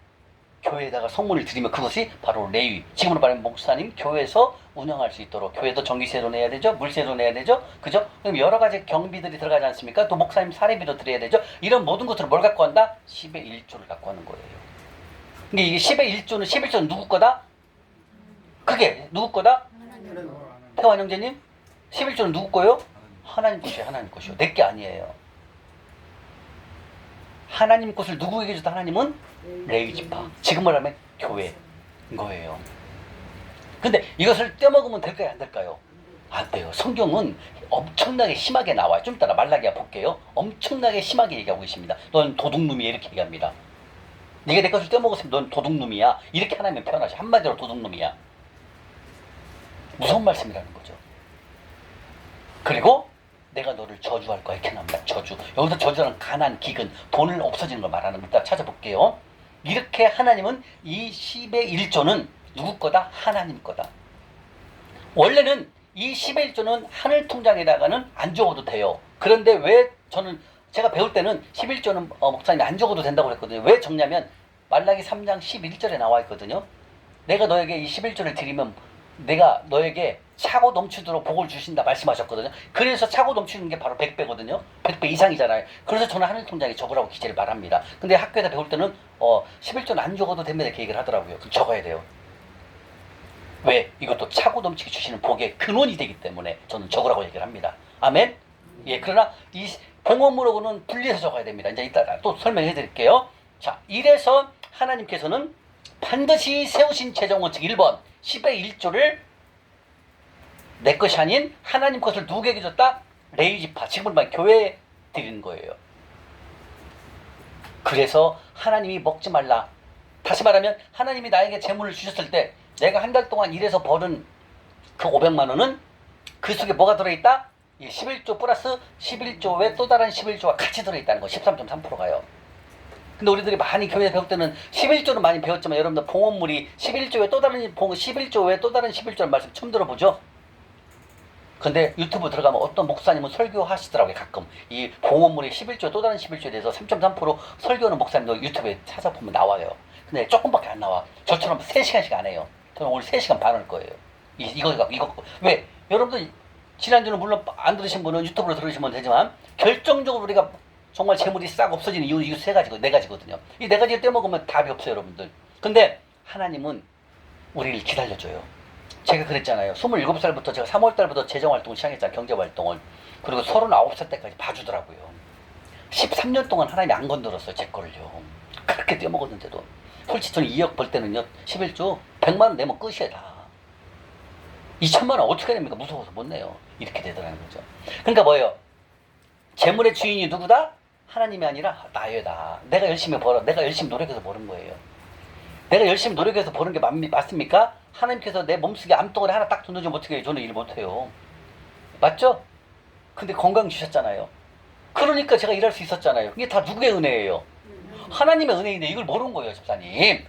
교회에다가 성물을 드리면 그것이 바로 레위, 지금으로 말하면 목사님 교회에서 운영할 수 있도록, 교회도 전기세도 내야 되죠, 물세도 내야 되죠, 그죠? 그럼 여러 가지 경비들이 들어가지 않습니까? 또 목사님 사례비도 드려야 되죠. 이런 모든 것들을 뭘 갖고 한다? 10의 1조를 갖고 하는 거예요. 근데 이게 10의 1조는 11조는 누구 거다? 그게 누구 거다? 태환 형제님, 11조는 누구 거요? 하나님 것이에요. 하나님 것이요. 내 게 아니에요. 하나님 것을 누구에게 줬다? 하나님은 레위지파, 지금을 하면 교회인 거예요. 근데 이것을 떼먹으면 될까요? 안 될까요? 안 돼요. 성경은 엄청나게 심하게 나와요. 좀 이따 말라기야 볼게요. 엄청나게 심하게 얘기하고 있습니다. 넌 도둑놈이야, 이렇게 얘기합니다. 네가 내 것을 떼먹었으면 넌 도둑놈이야, 이렇게 하나님은 표현하시. 한마디로 도둑놈이야. 무서운 말씀이라는 거죠. 그리고 내가 너를 저주할 거야, 이렇게 나옵니다. 저주. 여기서 저주는 가난, 기근, 돈을 없어지는 걸 말하는 거. 일단 찾아볼게요. 이렇게 하나님은 이 10의 1조는 누구 거다? 하나님 거다. 원래는 이 10의 1조는 하늘 통장에다가는 안 적어도 돼요. 그런데 왜 저는, 제가 배울 때는 11조는 목사님이 안 적어도 된다고 그랬거든요. 왜 적냐면 말라기 3장 11절에 나와 있거든요. 내가 너에게 이 11조를 드리면 내가 너에게 차고 넘치도록 복을 주신다 말씀하셨거든요. 그래서 차고 넘치는 게 바로 100배거든요. 100배 이상이잖아요. 그래서 저는 하늘 통장에 적으라고 기재를 말합니다. 근데 학교에서 배울 때는 11조는 안 적어도 됩니다, 이렇게 얘기를 하더라고요. 그럼 적어야 돼요. 왜? 이것도 차고 넘치게 주시는 복의 근원이 되기 때문에 저는 적으라고 얘기를 합니다. 아멘? 예, 그러나 이 봉헌물하고는 분리해서 적어야 됩니다. 이제 이따 또 설명해 드릴게요. 자, 이래서 하나님께서는 반드시 세우신 재정원칙 1번 10의 1조를 내 것이 아닌 하나님 것을 누구에게 줬다? 레위지파, 지금은 말 교회에 드리는 거예요. 그래서 하나님이 먹지 말라. 다시 말하면 하나님이 나에게 재물을 주셨을 때 내가 한 달 동안 일해서 버는 그 500만 원은 그 속에 뭐가 들어있다? 11조 플러스 11조 외 또 다른 11조가 같이 들어있다는 거. 13.3%가요. 근데 우리들이 많이 교회에 배울 때는 11조는 많이 배웠지만 여러분들 봉헌물이 11조 외 또 다른 11조 외 또 다른 11조라는 말씀 처음 들어보죠? 근데 유튜브 들어가면 어떤 목사님은 설교하시더라고요. 가끔 이 봉헌물이 11조 또 다른 11조에 대해서 3.3% 설교하는 목사님도 유튜브에 찾아보면 나와요. 근데 조금밖에 안 나와. 저처럼 3시간씩 안 해요. 저는 오늘 3시간 반 할 거예요. 이거 왜? 여러분들 지난주는 물론 안 들으신 분은 유튜브로 들으시면 되지만 결정적으로 우리가 정말 재물이 싹 없어지는 이유 3가지고 4가지거든요. 이 4가지를 떼먹으면 답이 없어요, 여러분들. 근데 하나님은 우리를 기다려줘요. 제가 그랬잖아요. 27살부터 제가 3월달부터 재정활동을 시작했잖아요. 경제활동을. 그리고 39살 때까지 봐주더라고요. 13년 동안 하나님이 안 건드렸어요, 제 거를요. 그렇게 떼먹었는데도. 솔직히 저는 2억 벌 때는요, 11조 100만 원 내면 끝이에요, 다. 2천만 원 어떻게 냅니까? 무서워서 못 내요. 이렇게 되더라는 거죠. 그러니까 뭐예요? 재물의 주인이 누구다? 하나님이 아니라 나예요, 나. 내가 열심히 벌어. 내가 열심히 노력해서 버는 거예요. 내가 열심히 노력해서 버는 게 맞습니까? 하나님께서 내 몸속에 암덩어리 하나 딱 던져주면 어떻게 해요? 저는 일 못해요. 맞죠? 근데 건강 주셨잖아요. 그러니까 제가 일할 수 있었잖아요. 이게 다 누구의 은혜예요? 하나님의 은혜인데 이걸 모르는 거예요, 집사님.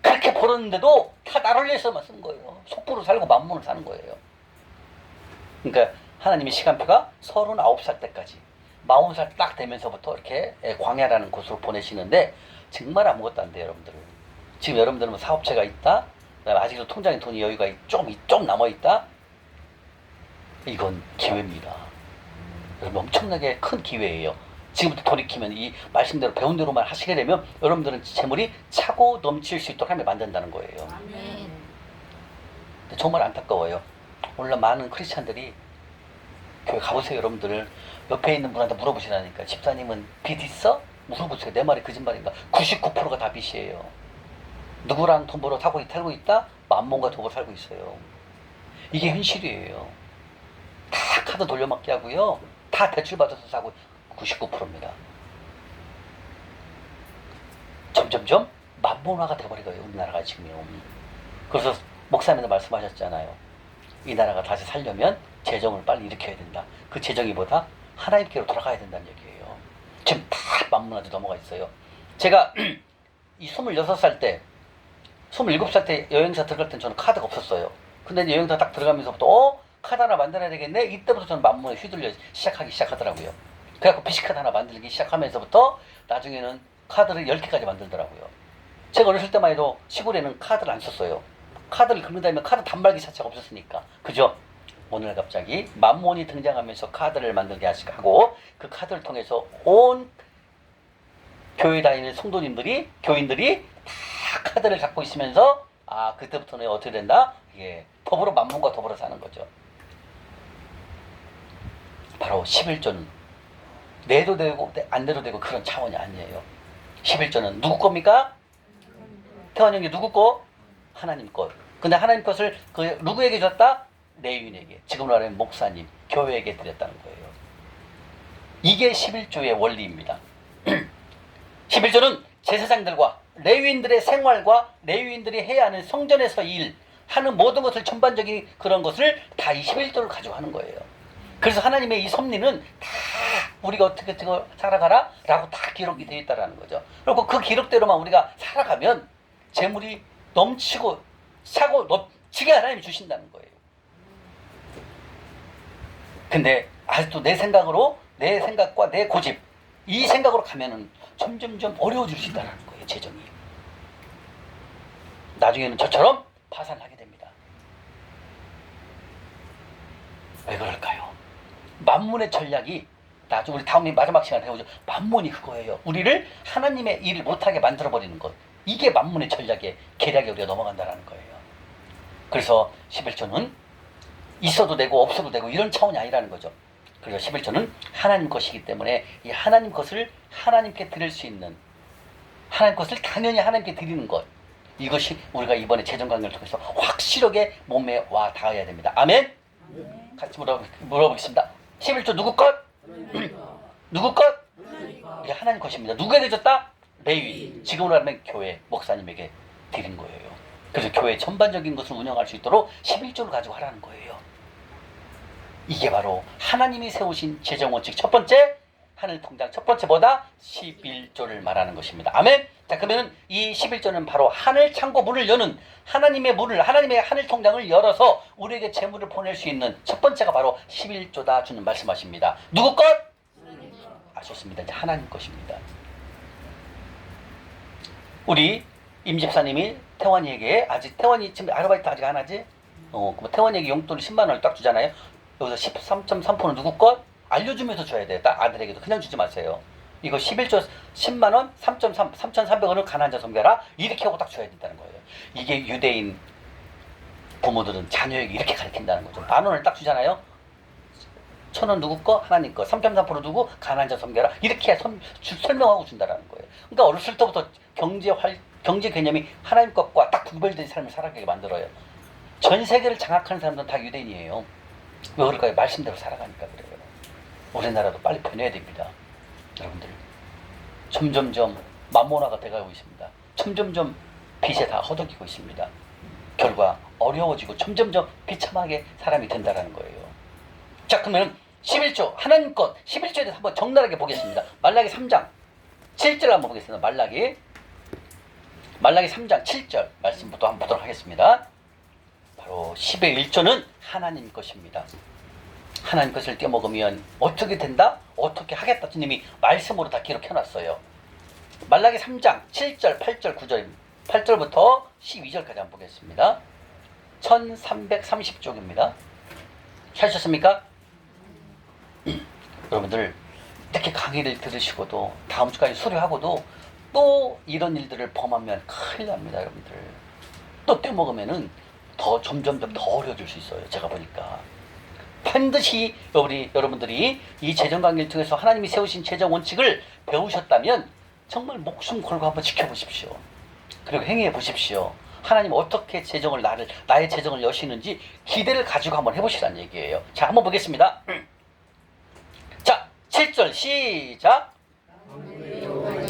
그렇게 벌었는데도 다 나를 위해서만 쓴 거예요. 속부로 살고 만문을 사는 거예요. 그러니까 하나님의 시간표가 39살 때까지 40살 딱 되면서부터 이렇게 광야라는 곳으로 보내시는데 정말 아무것도 안 돼요, 여러분들. 지금 여러분들은 뭐 사업체가 있다, 그다음에 아직도 통장에 돈이 여유가 좀 남아있다. 이건 기회입니다. 여러분 엄청나게 큰 기회예요. 지금부터 돌이키면 이 말씀대로 배운 대로만 하시게 되면 여러분들은 재물이 차고 넘칠 수 있도록 하나님이 만든다는 거예요. 아멘. 근데 정말 안타까워요. 오늘 많은 크리스찬들이 교회 가보세요, 여러분들. 옆에 있는 분한테 물어보시라니까. 집사님은 빚 있어? 물어보세요. 내 말이 거짓말인가? 99%가 다 빚이에요. 누구랑 돈 벌어 살고 있다? 만몬과 돈으로 살고 있어요. 이게 현실이에요. 다 카드 돌려막기 하고요. 다 대출받아서 사고 99%입니다. 점점점 만몬화가 돼버리고요. 우리나라가 지금요. 그래서 목사님도 말씀하셨잖아요. 이 나라가 다시 살려면 재정을 빨리 일으켜야 된다. 그 재정이 뭐다? 하나님께로 돌아가야 된다는 얘기예요. 지금 다 만문화도 넘어가 있어요. 제가 이 26살 때 27살 때 여행사 들어갈 땐 저는 카드가 없었어요. 근데 이제 여행사 딱 들어가면서부터 카드 하나 만들어야 되겠네? 이때부터 저는 만문에 휘둘려 시작하더라고요. 그래갖고 비식카드 하나 만들기 시작하면서부터 나중에는 카드를 10개까지 만들더라고요. 제가 어렸을 때만 해도 시골에는 카드를 안 썼어요. 카드를 긁는다면 카드 단말기 자체가 없었으니까. 그죠? 오늘 갑자기 만몬이 등장하면서 카드를 만들게 하고 그 카드를 통해서 온 교회 다니는 성도님들이, 교인들이 다 카드를 갖고 있으면서 그때부터는 어떻게 된다? 이게 더불어 만몬과 더불어 사는 거죠. 바로 11조는 내도 되고 안 내도 되고 그런 차원이 아니에요. 11조는 누구 겁니까? 태환 형이 누구 거? 하나님 것. 근데 하나님 것을 누구에게 줬다? 레위인에게. 지금으로 말하면 목사님, 교회에게 드렸다는 거예요. 이게 11조의 원리입니다. 11조는 제사장들과 레위인들의 생활과 레위인들이 해야 하는 성전에서 하는 모든 것을 전반적인 그런 것을 다 이 11조를 가지고 하는 거예요. 그래서 하나님의 이 섭리는 다 우리가 어떻게 살아가라 라고 다 기록이 되어 있다는 거죠. 그리고 그 기록대로만 우리가 살아가면 재물이 넘치고 차고 넘치게 하나님이 주신다는 거예요. 근데 아직도 내 생각과 내 고집, 이 생각으로 가면은 점점점 어려워질 수 있다는 거예요. 재정이. 나중에는 저처럼 파산하게 됩니다. 왜 그럴까요? 만문의 전략이, 나중에 우리 다음에 마지막 시간에 배우죠. 만문이 그거예요. 우리를 하나님의 일을 못하게 만들어버리는 것. 이게 만문의 전략의 계략에 우리가 넘어간다는 거예요. 그래서 11조는 있어도 되고 없어도 되고 이런 차원이 아니라는 거죠. 그리고 11조는 하나님 것이기 때문에 이 하나님 것을 하나님께 드릴 수 있는, 하나님 것을 당연히 하나님께 드리는 것, 이것이 우리가 이번에 재정 강연을 통해서 확실하게 몸에 와 닿아야 됩니다. 아멘? 네. 같이 물어보겠습니다. 11조 누구 것? 누구 것? 이게 하나님 것입니다. 누구에게 줬다? 레위. 지금으로 하면 교회, 목사님에게 드린 거예요. 그래서 교회 전반적인 것을 운영할 수 있도록 11조를 가지고 하라는 거예요. 이게 바로 하나님이 세우신 재정원칙 첫 번째, 하늘 통장 첫 번째 뭐다? 11조를 말하는 것입니다. 아멘? 자, 그러면 이 11조는 바로 하늘 창고 문을 여는, 하나님의 문을, 하나님의 하늘 통장을 열어서 우리에게 재물을 보낼 수 있는 첫 번째가 바로 11조다 주는 말씀하십니다. 누구 것? 좋습니다. 이제 하나님 것입니다. 우리 임 집사님이 태환이에게, 태환이 지금 아르바이트 아직 안 하지? 태환이에게 용돈을 10만 원을 딱 주잖아요. 여기서 13.3%는 누구 것? 알려주면서 줘야 돼요. 딱 아들에게도 그냥 주지 마세요. 이거 11조 10만 원, 3,300원을 가난자 섬겨라. 이렇게 하고 딱 줘야 된다는 거예요. 이게 유대인 부모들은 자녀에게 이렇게 가르친다는 거죠. 만 원을 딱 주잖아요. 1,000원 누구 거? 하나님 거. 3.3% 누구? 가난자 섬겨라. 이렇게 설명하고 준다는 거예요. 그러니까 어렸을 때부터 경제 개념이 하나님 것과 딱 구별된 삶을 살아가게 만들어요. 전 세계를 장악하는 사람들은 다 유대인이에요. 왜 그럴까요? 말씀대로 살아가니까 그래요. 우리나라도 빨리 변해야 됩니다. 여러분들, 점점점 만몬화가 돼가고 있습니다. 점점점 빚에 다 허덕이고 있습니다. 결과 어려워지고 점점점 비참하게 사람이 된다는 거예요. 자, 그러면 11조 하나님 것 11조에 대해서 한번 적나라하게 보겠습니다. 말라기 3장 7절 한번 보겠습니다. 말라기 3장 7절 말씀부터 한번 보도록 하겠습니다. 바로 10의 1조는 하나님 것입니다. 하나님 것을 떼먹으면 어떻게 된다? 어떻게 하겠다? 주님이 말씀으로 다 기록해놨어요. 말라기 3장 7절, 8절, 9절, 8절부터 12절까지 한번 보겠습니다. 1330쪽입니다. 찾으셨습니까? 여러분들, 이렇게 강의를 들으시고도 다음 주까지 수료하고도 또 이런 일들을 범하면 큰일 납니다. 여러분들, 또 떼먹으면은 더 점점점 더 어려워질 수 있어요. 제가 보니까 반드시 여러분들이 이 재정 강의를 통해서 하나님이 세우신 재정 원칙을 배우셨다면 정말 목숨 걸고 한번 지켜보십시오. 그리고 행해 보십시오. 하나님 어떻게 나의 재정을 여시는지 기대를 가지고 한번 해보시라는 얘기예요. 자, 한번 보겠습니다. 자, 7절 시작.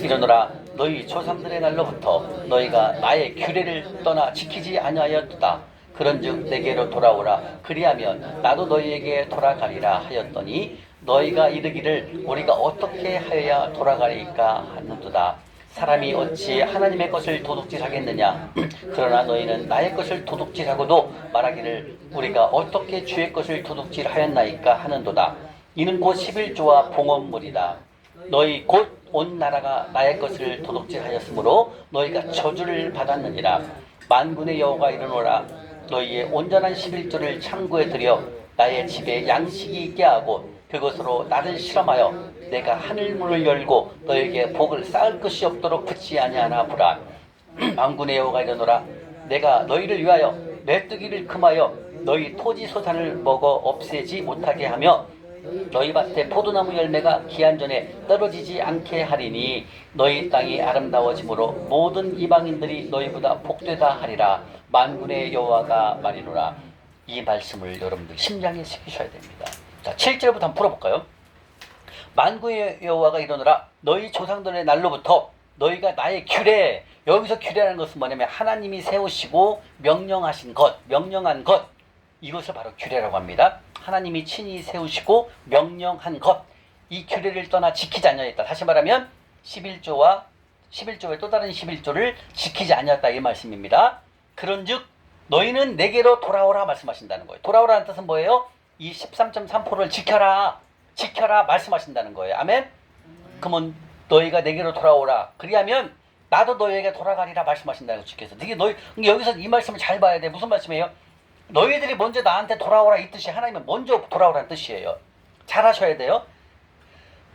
이르노라 너희 조상들의 날로부터 너희가 나의 규례를 떠나 지키지 아니하였도다. 그런즉 내게로 돌아오라. 그리하면 나도 너희에게 돌아가리라 하였더니 너희가 이르기를 우리가 어떻게 하여야 돌아가리까 하는도다. 사람이 어찌 하나님의 것을 도둑질하겠느냐. 그러나 너희는 나의 것을 도둑질하고도 말하기를 우리가 어떻게 주의 것을 도둑질하였나이까 하는도다. 이는 곧 11조와 봉헌물이다. 너희 곧 온 나라가 나의 것을 도둑질하였으므로 너희가 저주를 받았느니라. 만군의 여호와가 이르노라 너희의 온전한 11조를 창고에 들여 나의 집에 양식이 있게 하고 그것으로 나를 실험하여 내가 하늘문을 열고 너에게 복을 쌓을 것이 없도록 붙지 아니하나 보라. 만군의 여호와가 이르노라 내가 너희를 위하여 메뚜기를 금하여 너희 토지 소산을 먹어 없애지 못하게 하며 너희 밭에 포도나무 열매가 기한 전에 떨어지지 않게 하리니 너희 땅이 아름다워짐으로 모든 이방인들이 너희보다 복되다 하리라. 만군의 여호와가 말이노라. 이 말씀을 여러분들 심장에 새기셔야 됩니다. 자, 7절부터 한번 풀어볼까요? 만군의 여호와가 이르노라 너희 조상들의 날로부터 너희가 나의 규례, 여기서 규례라는 것은 뭐냐면 하나님이 세우시고 명령하신 것, 명령한 것, 이것을 바로 규례라고 합니다. 하나님이 친히 세우시고 명령한 것, 이 규례를 떠나 지키지 아니하였다. 다시 말하면 11조의 또 다른 11조를 지키지 아니하였다 이 말씀입니다. 그런즉 너희는 내게로 돌아오라 말씀하신다는 거예요. 돌아오라는 뜻은 뭐예요? 이 13.3%를 지켜라 말씀하신다는 거예요. 아멘? 그러면 너희가 내게로 돌아오라. 그리하면 나도 너희에게 돌아가리라 말씀하신다는 거예요. 주께서. 여기서 이 말씀을 잘 봐야 돼. 무슨 말씀이에요? 너희들이 먼저 나한테 돌아오라 이 뜻이 하나님은 먼저 돌아오라는 뜻이에요. 잘 하셔야 돼요.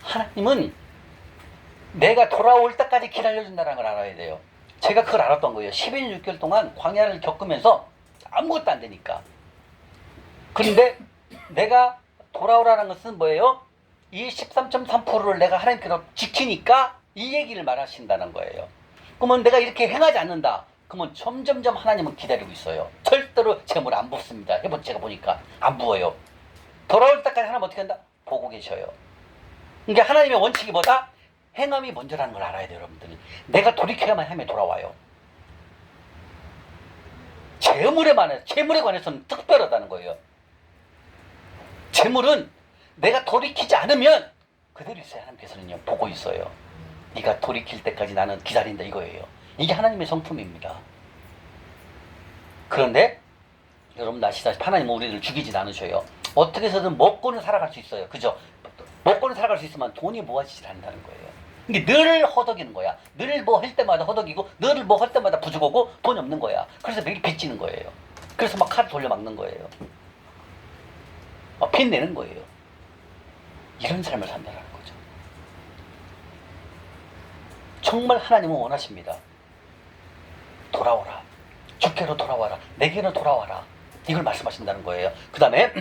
하나님은 내가 돌아올 때까지 기다려준다는 걸 알아야 돼요. 제가 그걸 알았던 거예요. 11년 6개월 동안 광야를 겪으면서 아무것도 안 되니까. 그런데 내가 돌아오라는 것은 뭐예요? 이 13.3%를 내가 하나님께서 지키니까 이 얘기를 말하신다는 거예요. 그러면 내가 이렇게 행하지 않는다. 그러면 점점점 하나님은 기다리고 있어요. 절대로 재물 안 붓습니다. 제가 보니까 안 부어요. 돌아올 때까지 하나님 어떻게 한다? 보고 계셔요. 그러니까 하나님의 원칙이 뭐다? 행함이 먼저라는 걸 알아야 돼요, 여러분들이. 내가 돌이켜야만 하면 돌아와요. 재물에 관해서는 특별하다는 거예요. 재물은 내가 돌이키지 않으면 그대로 있어요. 하나님께서는요, 보고 있어요. 네가 돌이킬 때까지 나는 기다린다 이거예요. 이게 하나님의 성품입니다. 그런데 여러분 아시다시피 하나님은 우리를 죽이진 않으셔요. 어떻게 해서든 먹고는 살아갈 수 있어요. 그죠? 먹고는 살아갈 수 있지만 돈이 모아지질 않는다는 거예요. 이게 늘 허덕이는 거야. 늘 뭐 할 때마다 허덕이고 늘 뭐 할 때마다 부족하고 돈이 없는 거야. 그래서 매일 빚지는 거예요. 그래서 막 카드 돌려막는 거예요. 빚 내는 거예요. 이런 삶을 산다는 거죠. 정말 하나님은 원하십니다. 돌아오라. 주께로 돌아와라. 내게로 돌아와라. 이걸 말씀하신다는 거예요. 그 다음에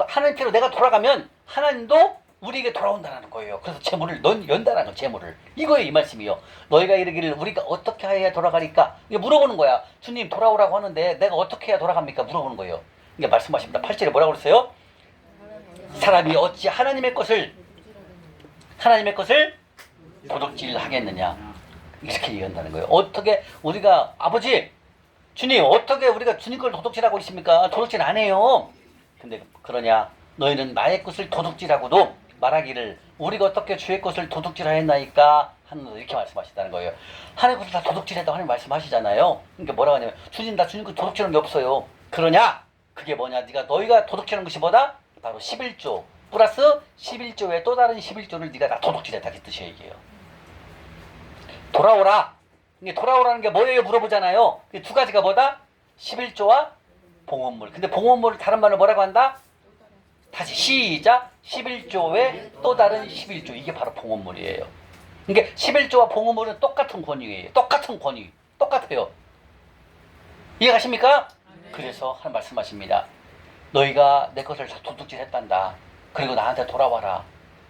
하나님께로 내가 돌아가면 하나님도 우리에게 돌아온다는 거예요. 그래서 재물을 연다라는 거예요. 재물을. 이거예요. 이 말씀이요. 너희가 이르기를 우리가 어떻게 해야 돌아가니까 이게 물어보는 거야. 주님 돌아오라고 하는데 내가 어떻게 해야 돌아갑니까? 물어보는 거예요. 이게 말씀하십니다. 8절에 뭐라고 그랬어요? 사람이 어찌 하나님의 것을 도둑질하겠느냐. 이렇게 얘기한다는 거예요. 어떻게 우리가 아버지 주님 어떻게 우리가 주님 걸 도둑질하고 있습니까? 도둑질 안 해요. 근데 그러냐 너희는 나의 것을 도둑질하고도 말하기를 우리가 어떻게 주의 것을 도둑질하였나이까 하는 이렇게 말씀하시다는 거예요. 하나님 것을 다 도둑질했다고 하나님 말씀하시잖아요. 그러니까 뭐라고 하냐면 주님 나 주님 것 도둑질한 게 없어요. 그러냐 그게 뭐냐 너희가 도둑질한 것이 뭐다? 바로 11조 플러스 11조에 또 다른 11조를 네가 다 도둑질했다 그 뜻이에요. 얘기예요. 돌아오라. 이게 돌아오라는 게 뭐예요? 물어보잖아요. 두 가지가 뭐다? 11조와 봉헌물. 근데 봉헌물을 다른 말로 뭐라고 한다? 다시 시작. 11조에 또 다른 11조. 이게 바로 봉헌물이에요. 그러니까 11조와 봉헌물은 똑같은 권위예요. 똑같은 권위. 똑같아요. 이해가십니까? 그래서 한 말씀하십니다. 너희가 내 것을 다 도둑질했단다. 그리고 나한테 돌아와라.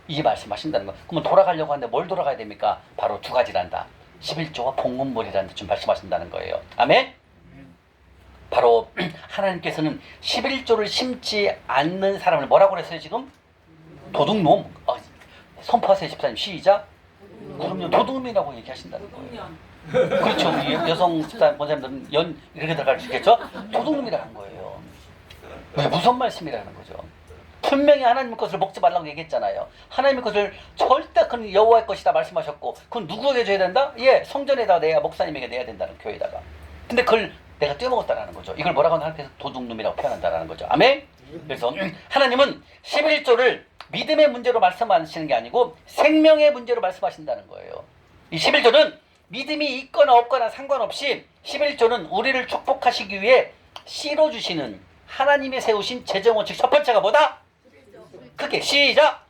이 말씀하신다는 거. 그러면 돌아가려고 하는데 뭘 돌아가야 됩니까? 바로 두 가지란다. 11조와 봉헌물이라는 좀 말씀하신다는 거예요. 아멘? 바로 하나님께서는 11조를 심지 않는 사람을 뭐라고 그랬어요 지금? 도둑놈. 선포하세요 집사님. 시작. 그럼요. 도둑놈이라고 얘기하신다는 거예요. 그렇죠. 우리 여성 집사님 원사님들은 이렇게 들어갈 수 있겠죠? 도둑놈이라는 거예요. 무슨 말씀이라는 거죠? 분명히 하나님의 것을 먹지 말라고 얘기했잖아요. 하나님의 것을 절대 그건 여호와의 것이다 말씀하셨고, 그건 누구에게 줘야 된다? 예, 성전에다 내야, 목사님에게 내야 된다는, 교회에다가. 근데 그걸 내가 떼먹었다라는 거죠. 이걸 뭐라고 하나님께서 도둑놈이라고 표현한다라는 거죠. 아멘? 그래서 하나님은 11조를 믿음의 문제로 말씀하시는 게 아니고 생명의 문제로 말씀하신다는 거예요. 이 11조는 믿음이 있거나 없거나 상관없이 11조는 우리를 축복하시기 위해 씨로 주시는 하나님이 세우신 재정원칙. 첫 번째가 뭐다? 크게 시작.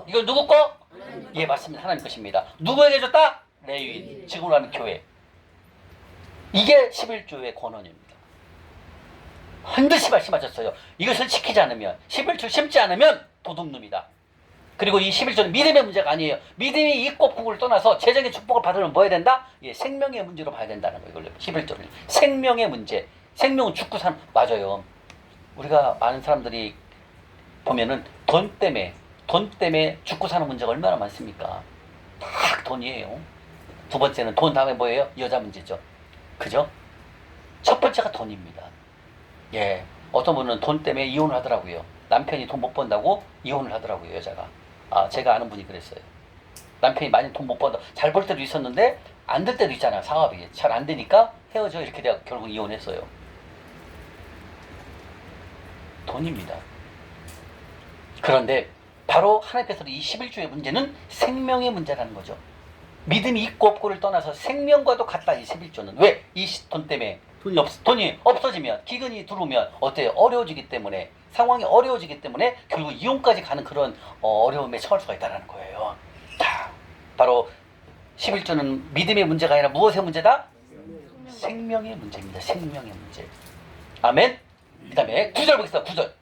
이건 누구 거? 예, 맞습니다. 하나님 것입니다. 누구에게 줬다? 레위인, 지금으로 하면 교회. 이게 11조의 권원입니다. 반드시 말씀하셨어요. 이것을 지키지 않으면, 11조 심지 않으면 도둑놈이다. 그리고 이 11조는 믿음의 문제가 아니에요. 믿음이 있고 없고를 떠나서 재정의 축복을 받으려면 뭐 해야 된다? 예, 생명의 문제로 봐야 된다는 거예요. 이걸 11조를. 생명의 문제. 생명은 죽고 사는, 맞아요. 우리가 많은 사람들이 보면은 돈 때문에 죽고 사는 문제가 얼마나 많습니까? 딱 돈이에요. 두 번째는 돈 다음에 뭐예요? 여자 문제죠. 그죠? 첫 번째가 돈입니다. 예. 어떤 분은 돈 때문에 이혼을 하더라고요. 남편이 돈 못 번다고 이혼을 하더라고요, 여자가. 제가 아는 분이 그랬어요. 남편이 많이 돈 못 번다. 잘 벌 때도 있었는데 안 될 때도 있잖아요. 상업이 잘 안 되니까 헤어져. 이렇게 돼서 결국 이혼했어요. 돈입니다. 그런데 바로 하나님께서는 이 11조의 문제는 생명의 문제라는 거죠. 믿음이 있고 없고를 떠나서 생명과도 같다, 이 11조는. 왜? 이 돈 때문에 돈이 없어지면, 기근이 들어오면 어때요? 어려워지기 때문에, 상황이 어려워지기 때문에 결국 이혼까지 가는 그런 어려움에 처할 수가 있다는 거예요. 자, 바로 11조는 믿음의 문제가 아니라 무엇의 문제다? 생명의 문제입니다. 생명의 문제. 아멘? 그 다음에 9절 보겠습니다. 9절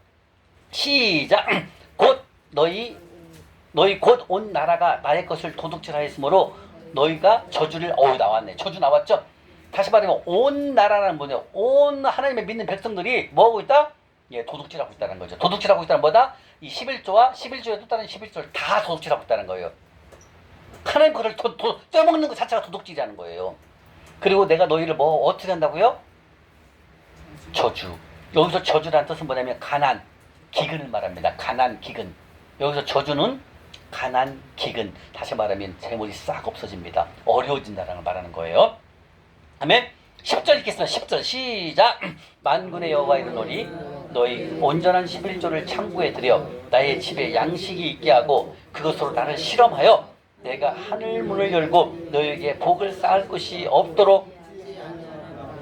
시작. 곧 너희 곧 온 나라가 나의 것을 도둑질하였으므로 너희가 저주를, 나왔네. 저주 나왔죠? 다시 말하면 온 나라라는 뭐냐? 온 하나님의 믿는 백성들이 뭐하고 있다? 예, 도둑질하고 있다는 거죠. 도둑질하고 있다는 뭐다? 이 11조와 11조에 또 다른 11조를 다 도둑질하고 있다는 거예요. 하나님 것을 떼먹는 것 자체가 도둑질이라는 거예요. 그리고 내가 너희를 어떻게 한다고요? 저주. 여기서 저주라는 뜻은 뭐냐면 가난, 기근을 말합니다. 가난, 기근. 여기서 저주는 가난, 기근. 다시 말하면 재물이 싹 없어집니다. 어려워진다는 걸 말하는 거예요. 아멘. 10절 읽겠습니다. 10절 시작. 만군의 여호와 이르노니 너희 온전한 11조를 창고에 들여 나의 집에 양식이 있게 하고 그것으로 나를 실험하여 내가 하늘 문을 열고 너희에게 복을 쌓을 것이 없도록.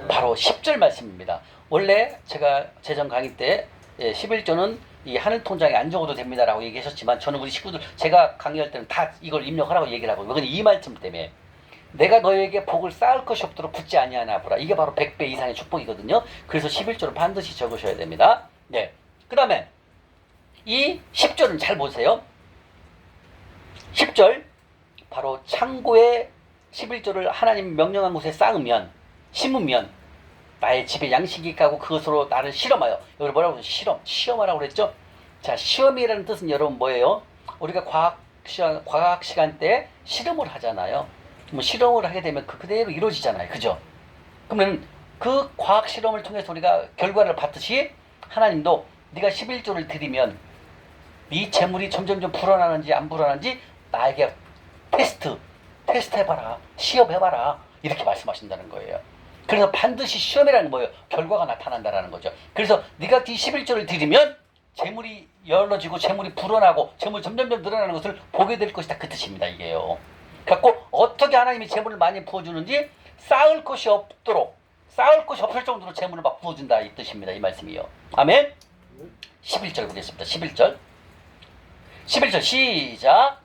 바로 10절 말씀입니다. 원래 제가 재정 강의 때 11조는 이 하늘 통장에 안 적어도 됩니다라고 얘기하셨지만, 저는 우리 식구들 제가 강의할 때는 다 이걸 입력하라고 얘기를 하고, 이건 이 말씀 때문에 내가 너에게 복을 쌓을 것이 없도록 붙지 아니하나 보라. 이게 바로 100배 이상의 축복이거든요. 그래서 11조를 반드시 적으셔야 됩니다. 네. 그 다음에 이 10절은 잘 보세요. 10절 바로 창고에 11조를 하나님 명령한 곳에 쌓으면, 심으면 나의 집에 양식이 있고 그것으로 나를 실험하여. 여기 뭐라고 해서 시험하라고 그랬죠? 자, 시험이라는 뜻은 여러분 뭐예요? 우리가 과학 시간 때 실험을 하잖아요. 뭐 실험을 하게 되면 그대로 이루어지잖아요. 그죠? 그러면 그 과학 실험을 통해서 우리가 결과를 봤듯이 하나님도 네가 11조를 드리면 네 재물이 점점점 불어나는지 안 불어나는지 나에게 테스트 해봐라. 시험해봐라. 이렇게 말씀하신다는 거예요. 그래서 반드시 시험이라는 뭐예요? 결과가 나타난다라는 거죠. 그래서 네가 이 11조를 드리면 재물이 열어지고 재물이 불어나고 재물이 점점점 늘어나는 것을 보게 될 것이다. 그 뜻입니다. 이게요. 갖고 어떻게 하나님이 재물을 많이 부어주는지, 쌓을 것이 없도록, 쌓을 것이 없을 정도로 재물을 막 부어준다, 이 뜻입니다. 이 말씀이요. 아멘. 11절 보겠습니다. 11절 시작.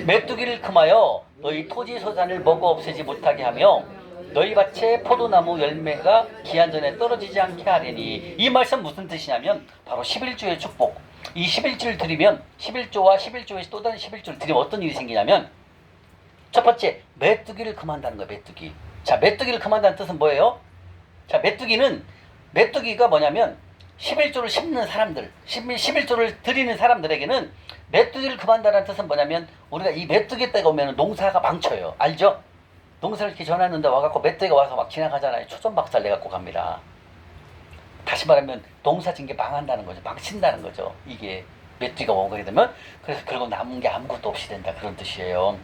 메뚜기를 금하여 너희 토지 소산을 먹어 없애지 못하게 하며 너희 밭에 포도나무 열매가 기한 전에 떨어지지 않게 하려니. 이 말씀 무슨 뜻이냐면 바로 11조의 축복. 이 11조를 드리면 11조와 11조에서 또 다른 11조를 드리면 어떤 일이 생기냐면 첫 번째, 메뚜기를 금한다는 거예요. 메뚜기. 자, 메뚜기를 금한다는 뜻은 뭐예요? 자, 메뚜기가 뭐냐면 11조를 심는 사람들, 11조를 드리는 사람들에게는 메뚜기를 금한다는 뜻은 뭐냐면 우리가 이 메뚜기 때가 오면 농사가 망쳐요. 알죠? 농사를 이렇게 전했는데 와갖고 메뚜기가 와서 막 지나가잖아요. 초전박살 내갖고 갑니다. 다시 말하면 농사 짓는 게 망한다는 거죠. 망친다는 거죠. 이게 메뚜기가 오게 되면. 그래서 결국 남은 게 아무것도 없이 된다. 그런 뜻이에요.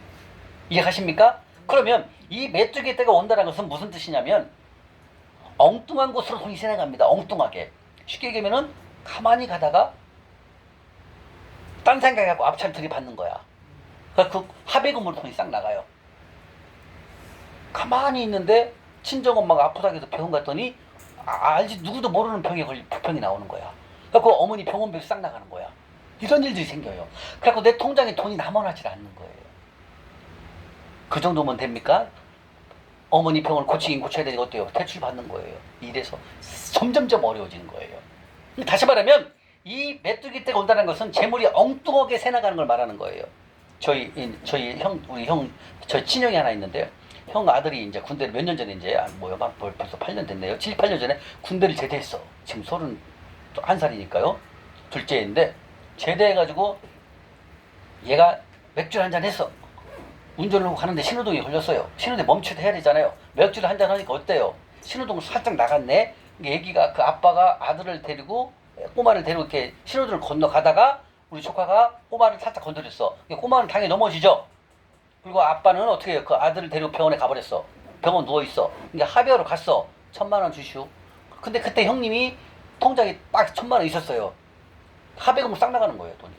이해가십니까? 그러면 이 메뚜기 때가 온다는 것은 무슨 뜻이냐면 엉뚱한 곳으로 돈이 새나갑니다. 엉뚱하게. 쉽게 얘기하면은 가만히 가다가 딴 생각하고 앞차를 들이받는 거야. 그러니까 그 합의금으로 돈이 싹 나가요. 가만히 있는데 친정엄마가 아프다고 해서 병원 갔더니 알지 누구도 모르는 병에 걸린 부병이 나오는 거야. 그래서 어머니 병원비로 싹 나가는 거야. 이런 일들이 생겨요. 그래서 내 통장에 돈이 남아나질 않는 거예요. 그 정도면 됩니까? 어머니 병원을 고치긴 고쳐야 되니까 어때요? 대출 받는 거예요. 이래서 점점점 어려워지는 거예요. 다시 말하면 이 메뚜기 때가 온다는 것은 재물이 엉뚱하게 새나가는 걸 말하는 거예요. 저희 친형이 하나 있는데요. 형 아들이 이제 군대를 몇 년 전에 이제 벌써 8년 됐네요. 7, 8년 전에 군대를 제대했어. 지금 31살이니까요. 둘째인데 제대해가지고 얘가 맥주를 한잔 했어. 운전을 하고 가는데 신호등이 걸렸어요. 신호등 멈춰야 해야 되잖아요. 맥주를 한잔 하니까 어때요? 신호등 살짝 나갔네. 애기가 그 아빠가 아들을 데리고 꼬마를 데리고 이렇게 신호등을 건너가다가 우리 조카가 꼬마를 살짝 건드렸어. 꼬마는 당연히 넘어지죠. 그리고 아빠는 어떻게 해요? 그 아들을 데리고 병원에 가버렸어. 병원 누워있어. 그러니까 합의하러 갔어. 1,000만 원 주시오. 근데 그때 형님이 통장에 딱 1,000만 원 있었어요. 합의금으로 싹 나가는 거예요, 돈이.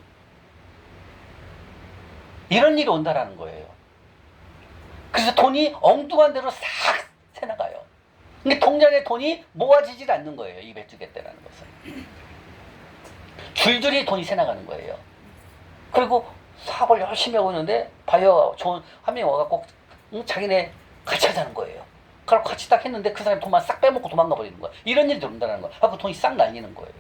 이런 일이 온다라는 거예요. 그래서 돈이 엉뚱한 데로 싹 새나가요. 근데 통장에 돈이 모아지질 않는 거예요. 이 메뚜기 때라는 것은. 줄줄이 돈이 새나가는 거예요. 그리고 사업을 열심히 하고 있는데 바이어가 좋은 한 명이 와갖고 자기네 같이 하자는 거예요. 그럼 같이 딱 했는데 그 사람이 돈만 싹 빼먹고 도망가 버리는 거야. 이런 일이 온다는 거야. 그 돈이 싹 날리는 거예요.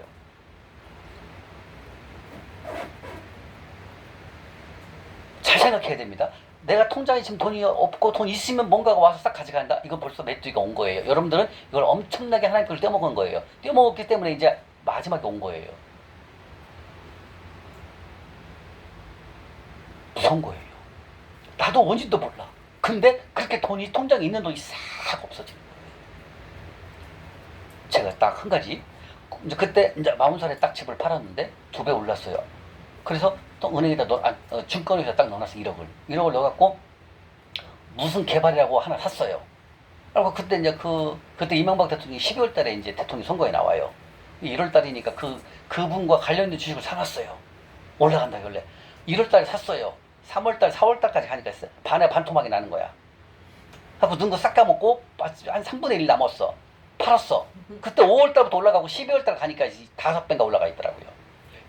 잘 생각해야 됩니다. 내가 통장에 지금 돈이 없고 돈 있으면 뭔가가 와서 싹 가져간다. 이건 벌써 메뚜기가 온 거예요. 여러분들은 이걸 엄청나게 하나님 걸 떼먹은 거예요. 떼먹었기 때문에 이제 마지막에 온 거예요. 무서운 거예요. 나도 뭔지도 몰라. 근데 그렇게 돈이 통장에 있는 돈이 싹 없어지는 거예요. 제가 딱 한 가지 이제 그때 이제 40살에 딱 집을 팔았는데 2배 올랐어요. 그래서 또 은행에다 증권회사 딱 넣어놨어. 1억을 넣어갖고 무슨 개발이라고 하나 샀어요. 그리고 그때 이제 그때 이명박 대통령이 12월 달에 이제 대통령 선거에 나와요. 1월 달이니까 그분과 관련된 주식을 사놨어요. 올라간다 원래. 1월 달에 샀어요. 3월 달, 4월 달까지 가니까 반에 반토막이 나는 거야. 하고 넣은 거 싹 까먹고 한 3분의 1 남았어. 팔았어. 그때 5월 달부터 올라가고 12월 달 가니까 5배인가 올라가 있더라고요.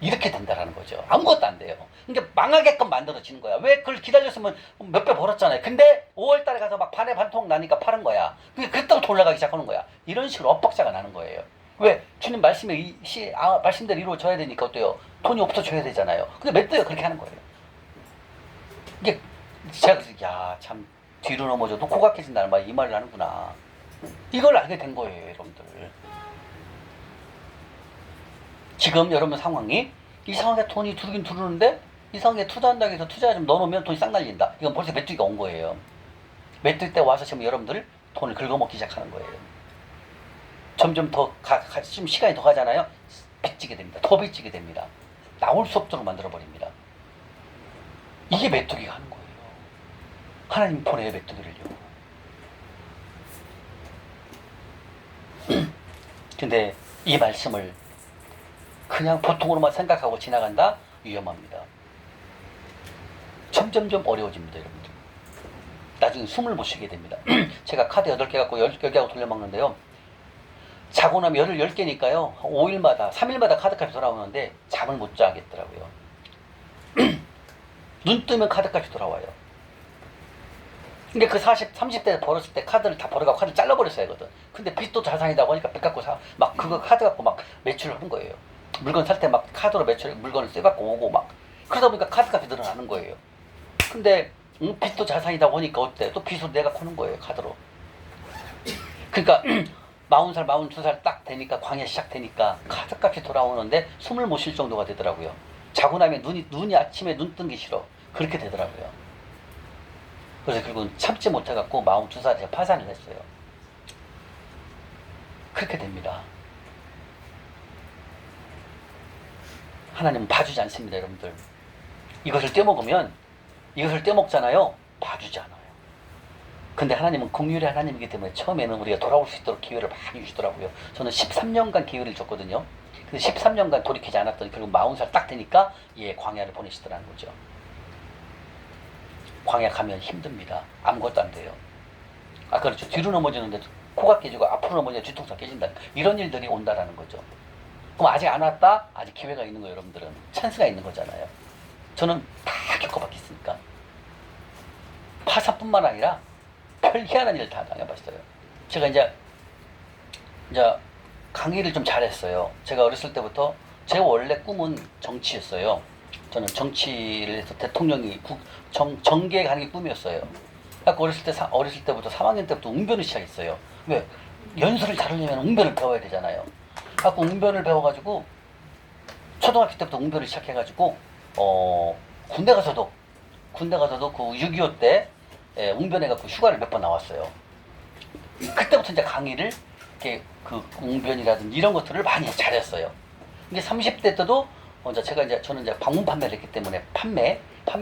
이렇게 된다라는 거죠. 아무것도 안 돼요. 그러니까 망하게끔 만들어지는 거야. 왜 그걸 기다렸으면 몇 배 벌었잖아요. 근데 5월 달에 가서 막 반에 반토막 나니까 파는 거야. 그때부터 올라가기 시작하는 거야. 이런 식으로 엇박자가 나는 거예요. 왜? 주님 말씀에 말씀대로 이루어져야 되니까 어때요? 돈이 없어져야 되잖아요. 근데 맷대가 그렇게 하는 거예요. 이게 제가 그래서 참 뒤로 넘어져도 고각해진다는 말 이 말을 하는구나. 이걸 알게 된 거예요, 여러분들. 지금 여러분 상황이 이상하게 돈이 두르긴 두르는데 이상하게 투자한다고 해서 투자 좀 넣어놓으면 돈이 싹 날린다. 이건 벌써 메뚜기가 온 거예요. 메뚜기 때 와서 지금 여러분들 돈을 긁어먹기 시작하는 거예요. 점점 더 좀 시간이 더 가잖아요. 빚지게 됩니다. 더 빚지게 됩니다. 나올 수 없도록 만들어버립니다. 이게 메뚜기가 하는 거예요. 하나님 보내요, 메뚜기를요. 근데 이 말씀을 그냥 보통으로만 생각하고 지나간다? 위험합니다. 점점점 어려워집니다, 여러분들. 나중에 숨을 못 쉬게 됩니다. 제가 카드 8개 갖고 10개하고 돌려먹는데요. 자고 나면 열을 10개니까요. 5일마다, 3일마다 카드값이 돌아오는데 잠을 못 자겠더라고요. 눈 뜨면 카드값이 돌아와요. 근데 그 30대 벌었을 때 카드를 다 벌어가고 카드를 잘라버렸어야 하거든. 근데 빚도 자산이다 보니까 빚 갖고 막 그거 카드 갖고 막 매출을 하는 거예요. 물건 살 때 막 카드로 물건을 써갖고 오고 막. 그러다 보니까 카드값이 늘어나는 거예요. 근데 빚도 자산이다 보니까 어때? 또 빚을 내가 코는 거예요, 카드로. 그러니까 40살, 42살 딱 되니까 광야 시작되니까 카드값이 돌아오는데 숨을 못 쉴 정도가 되더라고요. 자고 나면 눈이 아침에 눈 뜬 게 싫어. 그렇게 되더라고요. 그래서 결국은 참지 못해갖고 42살에 제가 파산을 했어요. 그렇게 됩니다. 하나님은 봐주지 않습니다, 여러분들. 이것을 떼먹으면, 이것을 떼먹잖아요. 봐주지 않아요. 근데 하나님은 긍휼의 하나님이기 때문에 처음에는 우리가 돌아올 수 있도록 기회를 많이 주시더라고요. 저는 13년간 기회를 줬거든요. 근데 13년간 돌이키지 않았더니 결국 40살 딱 되니까 광야를 보내시더라는 거죠. 광야 가면 힘듭니다. 아무것도 안 돼요. 아까 그렇죠. 뒤로 넘어지는데 코가 깨지고 앞으로 넘어지는데 뒤통수가 깨진다. 이런 일들이 온다라는 거죠. 그럼 아직 안 왔다? 아직 기회가 있는 거예요, 여러분들은. 찬스가 있는 거잖아요. 저는 다 겪어봤겠으니까. 파산뿐만 아니라 별 희한한 일을 다 당해봤어요. 제가 이제 강의를 좀 잘했어요. 제가 어렸을 때부터 제 원래 꿈은 정치였어요. 저는 정치를 해서 대통령이 정계에 가는 게 꿈이었어요. 그래서 어렸을 때부터 3학년 때부터 웅변을 시작했어요. 왜? 연수를 잘하려면 웅변을 배워야 되잖아요. 그래서 웅변을 배워가지고 초등학교 때부터 웅변을 시작해가지고 군대 가서도 그 6.25 때 웅변해갖고 휴가를 몇 번 나왔어요. 그때부터 이제 강의를 이렇게 그 웅변이라든지 이런 것들을 많이 잘했어요. 근데 30대 때도 저는 이제 방문 판매를 했기 때문에 판매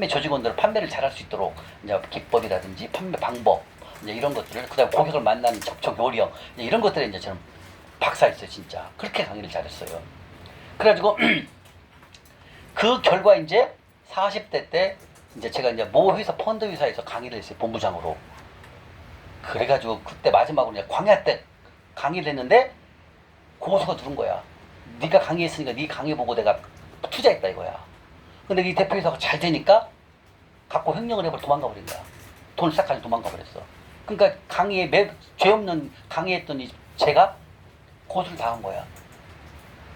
조직원들을 판매를 잘할 수 있도록 이제 기법이라든지 판매 방법 이제 이런 것들을 그다음에 고객을 만나는 접촉 요령 이런 것들에 이제 저는 박사였어요, 진짜. 그렇게 강의를 잘했어요. 그래가지고 그 결과 이제 40대 때 이제 제가 이제 모 회사 펀드 회사에서 강의를 했어요, 본부장으로. 그래가지고 그때 마지막으로 이제 광야 때 강의를 했는데 고소가 들은 거야. 네가 강의했으니까 네 강의 보고 내가 투자했다 이거야. 근데 이 대표회사가 잘 되니까 갖고 횡령을 해버려 도망가 버린 거야. 돈을 싹 가지고 도망가 버렸어. 그러니까 죄 없는 강의했더니 제가 고소를 당한 거야.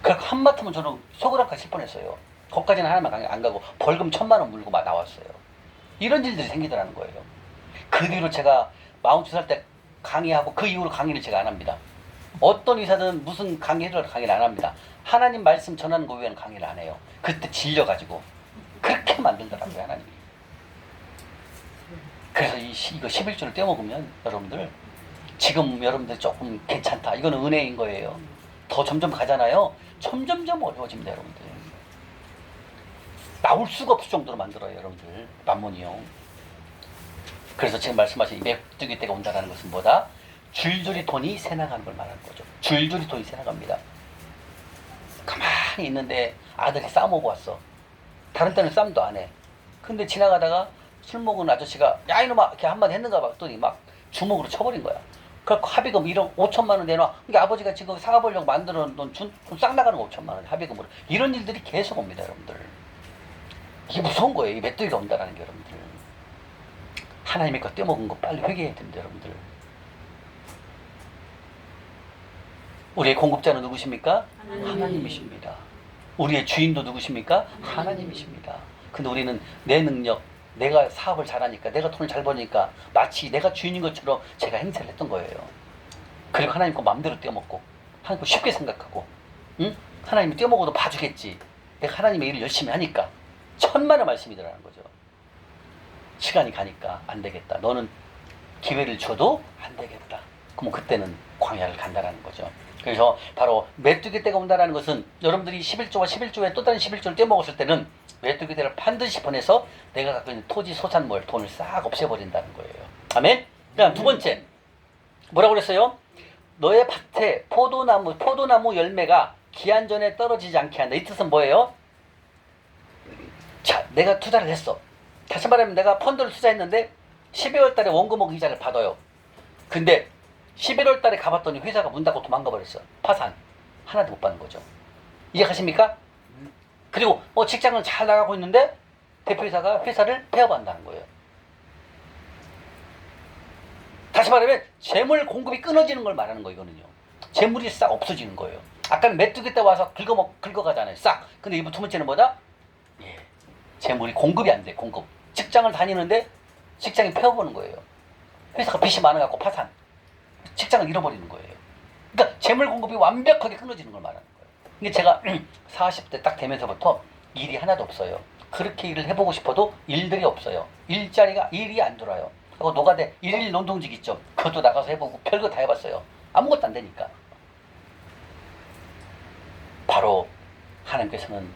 그래서 한마터면 저는 속을 한칸 칠 뻔했어요. 거기까지는 하나만 강의 안 가고 벌금 1,000만 원 물고 막 나왔어요. 이런 일들이 생기더라는 거예요. 그 뒤로 제가 42살 때 강의하고 그 이후로 강의를 제가 안 합니다. 어떤 의사든 무슨 강의해도 강의를 안 합니다. 하나님 말씀 전하는 거 외에는 강의를 안 해요. 그때 질려가지고 그렇게 만들더라고요, 하나님이. 그래서 이거 11조를 떼먹으면 여러분들 지금 여러분들 조금 괜찮다. 이거는 은혜인 거예요. 더 점점 가잖아요. 점점점 어려워집니다, 여러분들. 나올 수가 없을 정도로 만들어요, 여러분들. 만몬이요. 그래서 지금 말씀하신 메뚜기 때가 온다는 것은 뭐다? 줄줄이 돈이 새나가는 걸 말하는 거죠. 줄줄이 돈이 새나갑니다. 가만히 있는데 아들이 쌈 오고 왔어. 다른 때는 쌈도 안 해. 근데 지나가다가 술 먹은 아저씨가 야 이놈아 이렇게 한마디 했는가 봤더니 막 주먹으로 쳐버린 거야. 그래서 합의금 1억 5천만 원 내놔. 그러니까 아버지가 지금 사가보려고 만들어 놓은 싹 나가는 거 5천만 원 합의금으로. 이런 일들이 계속 옵니다, 여러분들. 이게 무서운 거예요. 이 메뚜기가 온다라는 게, 여러분들. 하나님의 거 떼먹은 거 빨리 회개해야 됩니다, 여러분들. 우리의 공급자는 누구십니까? 하나님이십니다. 우리의 주인도 누구십니까? 하나님이십니다. 근데 우리는 내 능력, 내가 사업을 잘하니까, 내가 돈을 잘 버니까 마치 내가 주인인 것처럼 제가 행세를 했던 거예요. 그리고 하나님 거 마음대로 떼먹고 하나님 거 쉽게 생각하고 하나님이 떼먹어도 봐주겠지. 내가 하나님의 일을 열심히 하니까 천만의 말씀이더라는 거죠. 시간이 가니까 안 되겠다. 너는 기회를 줘도 안 되겠다. 그럼 그때는 광야를 간다라는 거죠. 그래서 바로 메뚜기 때가 온다라는 것은 여러분들이 11조와 11조에 또 다른 11조를 떼먹었을 때는 메뚜기 때를 반드시 보내서 내가 갖고 있는 토지, 소산물, 돈을 싹 없애버린다는 거예요. 아멘? 그다음 두 번째 뭐라고 그랬어요? 너의 밭에 포도나무 열매가 기한 전에 떨어지지 않게 한다. 이 뜻은 뭐예요? 자, 내가 투자를 했어. 다시 말하면 내가 펀드를 투자했는데 12월 달에 원금목 이자를 받아요. 근데 11월 달에 가봤더니 회사가 문 닫고 도망가 버렸어. 파산. 하나도 못 받는 거죠. 이해가십니까? 그리고 직장을 잘 나가고 있는데 대표이사가 회사를 폐업한다는 거예요. 다시 말하면 재물 공급이 끊어지는 걸 말하는 거 이거는요. 재물이 싹 없어지는 거예요. 아까는 메뚜기 때 와서 긁어가잖아요. 싹. 근데 이번 두 번째는 뭐다? 예, 재물이 공급이 안 돼. 공급. 직장을 다니는데 직장이 폐업하는 거예요. 회사가 빚이 많아갖고 파산. 직장을 잃어버리는 거예요. 그러니까 재물 공급이 완벽하게 끊어지는 걸 말하는 거예요. 이게 제가 40대 딱 되면서부터 일이 하나도 없어요. 그렇게 일을 해보고 싶어도 일들이 없어요. 일이 안 돌아요. 그리고 노가대 일일 노동직 있죠. 그것도 나가서 해보고 별거 다 해봤어요. 아무것도 안 되니까. 바로 하나님께서는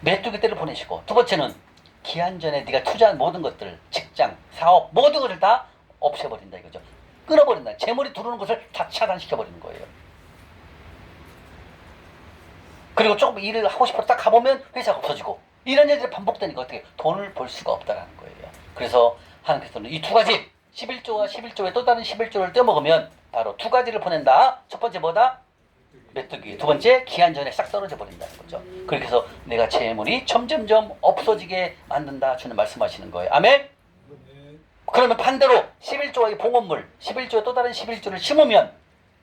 메뚜기 떼를 보내시고, 두 번째는 기한 전에 네가 투자한 모든 것들, 직장, 사업, 모든 것을 다 없애버린다 이거죠. 끊어버린다. 재물이 들어오는 것을 다 차단시켜버리는 거예요. 그리고 조금 일을 하고 싶어서 딱 가보면 회사가 없어지고, 이런 일들이 반복되니까 어떻게 돈을 벌 수가 없다라는 거예요. 그래서 하나님께서는 이 두 가지, 11조와 11조에 또 다른 11조를 떼먹으면 바로 두 가지를 보낸다. 첫 번째 뭐다? 메뚜기. 두 번째, 기한 전에 싹 떨어져 버린다는 거죠. 그렇게 해서 내가 재물이 점점점 없어지게 만든다. 주는 말씀하시는 거예요. 아멘? 그러면 반대로 11조의 봉헌물, 11조에 또 다른 11조를 심으면,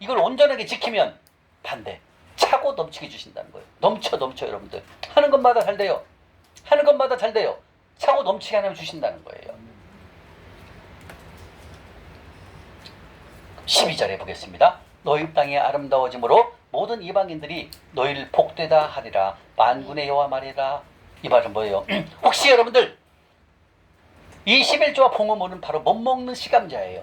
이걸 온전하게 지키면 반대. 차고 넘치게 주신다는 거예요. 넘쳐 여러분들. 하는 것마다 잘 돼요. 하는 것마다 잘 돼요. 차고 넘치게 하나님 주신다는 거예요. 12절에 보겠습니다. 너희 땅이 아름다워짐으로 모든 이방인들이 너희를 복되다 하리라. 만군의 여호와 말이라. 이 말은 뭐예요? 혹시 여러분들 이 11조와 봉헌물은 바로 못 먹는 시감자예요.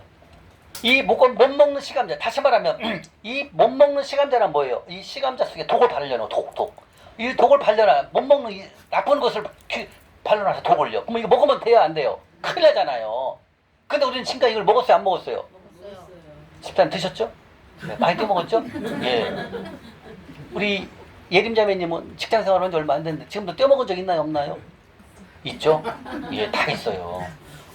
이 못 먹는 시감자. 다시 말하면 이 못 먹는 시감자란 뭐예요? 이 시감자 속에 독을 바르려고 독. 이 독을 발려놔. 못 먹는 이 나쁜 것을 발려놔서 독을요. 그럼 이거 먹으면 돼요, 안 돼요? 큰일 나잖아요. 근데 우리는 지금까지 이걸 먹었어요, 안 먹었어요? 먹었어요. 집사님 드셨죠? 네, 많이 떼먹었죠? 예. 우리 예림자매님은 직장생활 한 지 얼마 안 됐는데 지금도 떼먹은 적 있나요, 없나요? 있죠? 예, 다 있어요.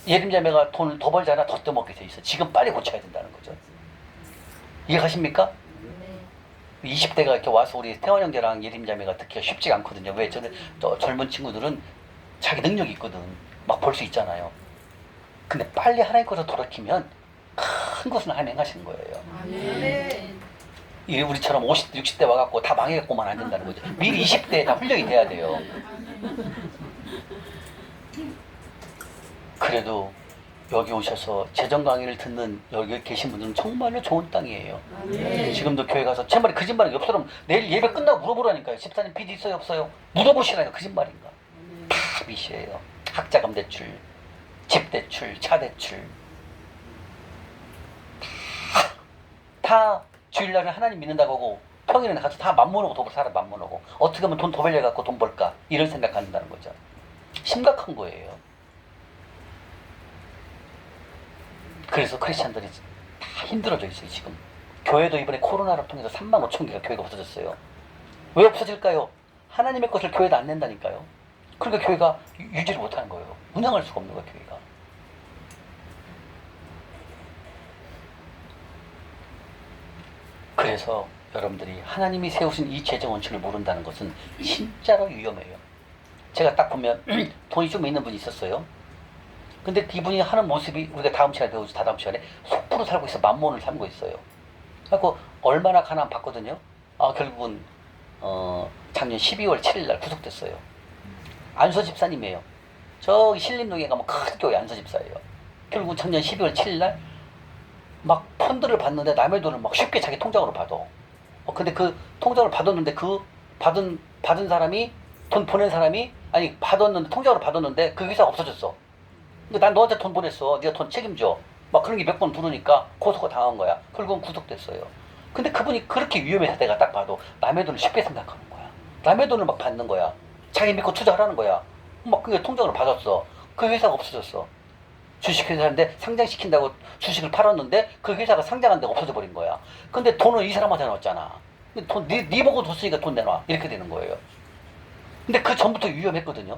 예림자매가 돈을 더 벌잖아, 더 떼먹게 돼 있어. 지금 빨리 고쳐야 된다는 거죠. 이해가십니까? 20대가 이렇게 와서 우리 태원 형제랑 예림자매가 듣기가 쉽지가 않거든요. 왜? 저는 젊은 친구들은 자기 능력이 있거든. 막 볼 수 있잖아요. 근데 빨리 하나님 것으로 돌이키면 큰 것은 하나님 행하시는 거예요. 아멘. 이 우리처럼 50대, 60대 와갖고 다 망해갖고만 안 된다는 거죠. 미리 20대에 다 훈련이 돼야 돼요. 그래도 여기 오셔서 재정 강의를 듣는 여기 계신 분들은 정말로 좋은 땅이에요. 아멘. 지금도 교회 가서 제 말이 거짓말이 없어럼 내일 예배 끝나고 물어보라니까요. 집사님 빚 있어요, 없어요? 물어보시라니까. 거짓말인가? 다 빚이에요. 학자금 대출, 집 대출, 차 대출. 다 주일날에 하나님 믿는다고 하고 평일에는 가서 다 맘모노고 도를 살아 맘모노고 어떻게 하면 돈 더 벌려갖고 돈 벌까 이런 생각한다는 거죠. 심각한 거예요. 그래서 크리스찬들이 다 힘들어져 있어요. 지금 교회도 이번에 코로나를 통해서 35,000개가 교회가 없어졌어요. 왜 없어질까요? 하나님의 것을 교회도 안 낸다니까요. 그러니까 교회가 유지를 못하는 거예요. 운영할 수가 없는 거예요. 교회가. 그래서 여러분들이 하나님이 세우신 이 재정 원칙을 모른다는 것은 진짜로 위험해요. 제가 딱 보면 돈이 좀 있는 분이 있었어요. 근데 이분이 하는 모습이 우리가 다음 시간에 배우죠. 다다음 시간에 속부로 살고 있어. 만몬을 삼고 있어요. 그래서 얼마나 가난 봤거든요. 결국은 작년 12월 7일 날 구속됐어요. 안서 집사님이에요. 저기 신림동에 가면 큰 교회 안서 집사예요. 결국 작년 12월 7일 날 막 펀드를 받는데 남의 돈을 막 쉽게 자기 통장으로 받아. 근데 그 통장을 받았는데 그 받은 사람이 돈 보낸 사람이 아니 받았는데 통장으로 받았는데 그 회사가 없어졌어. 근데 난 너한테 돈 보냈어. 네가 돈 책임져. 막 그런 게 몇 번 들으니까 고소가 당한 거야. 결국은 구속됐어요. 근데 그분이 그렇게 위험해서 내가 딱 봐도 남의 돈을 쉽게 생각하는 거야. 남의 돈을 막 받는 거야. 자기 믿고 투자하라는 거야. 막 그게 통장으로 받았어. 그 회사가 없어졌어. 주식회사인데 상장시킨다고 주식을 팔았는데 그 회사가 상장한 데가 없어져 버린 거야. 근데 돈을 이 사람한테 넣었잖아. 네 보고 줬으니까 돈 내놔. 이렇게 되는 거예요. 근데 그 전부터 위험했거든요.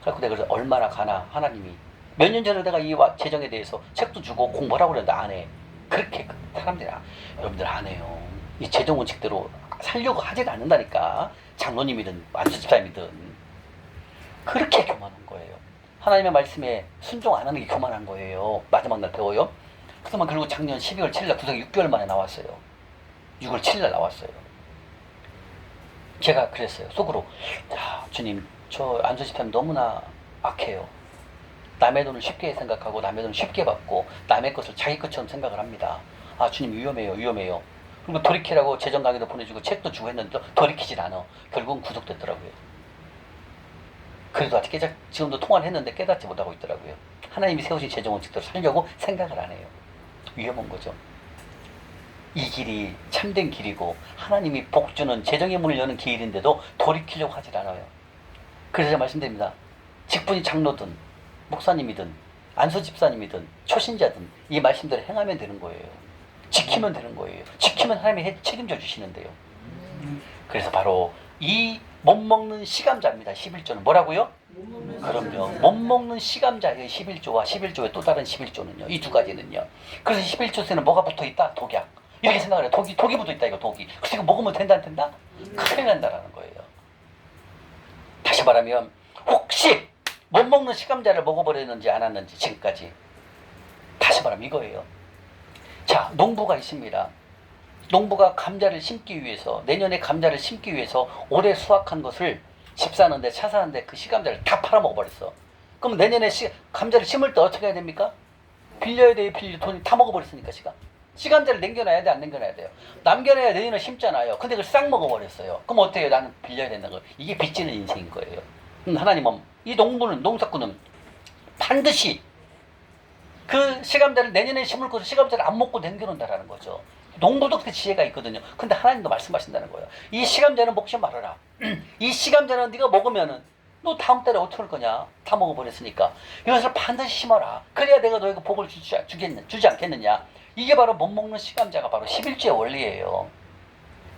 그래서 내가 그래서 얼마나 가나 하나님이. 몇 년 전에 내가 이 재정에 대해서 책도 주고 공부하라고 그랬는데 안 해. 그렇게 사람들이 여러분들 안 해요. 이 재정 원칙대로 살려고 하지도 않는다니까. 장로님이든 안수 집사님이든. 그렇게 교만한 거예요. 하나님의 말씀에 순종 안 하는 게 교만한 거예요. 마지막 날 배워요. 그러면 결국 작년 12월 7일 구속 6개월 만에 나왔어요. 6월 7일 나왔어요. 제가 그랬어요. 속으로, 야, 주님, 저 안수 집사님 너무나 악해요. 남의 돈을 쉽게 생각하고 남의 돈을 쉽게 받고 남의 것을 자기 것처럼 생각을 합니다. 아, 주님 위험해요, 위험해요. 그리고 돌이키라고 재정 강의도 보내주고 책도 주고 했는데 돌이키질 않아. 결국은 구속됐더라고요. 그래도 아직 지금도 통화를 했는데 깨닫지 못하고 있더라고요. 하나님이 세우신 재정 원칙대로 살려고 생각을 안 해요. 위험한 거죠. 이 길이 참된 길이고 하나님이 복 주는 재정의 문을 여는 길인데도 돌이키려고 하질 않아요. 그래서 제가 말씀드립니다. 직분이 장로든 목사님이든 안수 집사님이든 초신자든 이 말씀대로 행하면 되는 거예요. 지키면 되는 거예요. 지키면 하나님이 책임져 주시는데요. 그래서 바로 이 못 먹는 시감자입니다. 11조는 뭐라고요? 그럼요. 못 먹는 시감자의 11조와 11조의 또 다른 11조는요. 이 두 가지는요. 그래서 11조에는 뭐가 붙어 있다? 독약. 이렇게 생각을 해요. 독이 붙어 있다, 이거 독이. 그래서 이거 먹으면 된다, 안 된다? 큰일 난다라는 거예요. 다시 말하면 혹시 못 먹는 시감자를 먹어버렸는지 안 왔는지 지금까지. 다시 말하면 이거예요. 자, 농부가 있습니다. 농부가 감자를 심기 위해서, 내년에 감자를 심기 위해서 올해 수확한 것을 집 사는데 차 사는데 그 시감자를 다 팔아먹어버렸어. 그럼 내년에 감자를 심을 때 어떻게 해야 됩니까? 빌려야 돼요, 돈이 다 먹어버렸으니까 시감자를 남겨놔야 돼, 안 남겨놔야 돼요? 남겨놔야 내년에 심잖아요. 근데 그걸 싹 먹어버렸어요. 그럼 어떻게 해요? 나는 빌려야 된다는 거. 이게 빚지는 인생인 거예요. 하나님은 이 농사꾼은 반드시 그 시감자를 내년에 심을 것을 시감자를 안 먹고 남겨놓는다라는 거죠. 농부도 그 지혜가 있거든요. 근데 하나님도 말씀하신다는 거예요. 이 시감자는 먹지 말아라. 이 시감자는 네가 먹으면은 너 다음 달에 어떻게 할 거냐? 다 먹어버렸으니까 이것을 반드시 심어라. 그래야 내가 너에게 복을 주지 않겠느냐? 이게 바로 못 먹는 시감자가 바로 11조의 원리예요.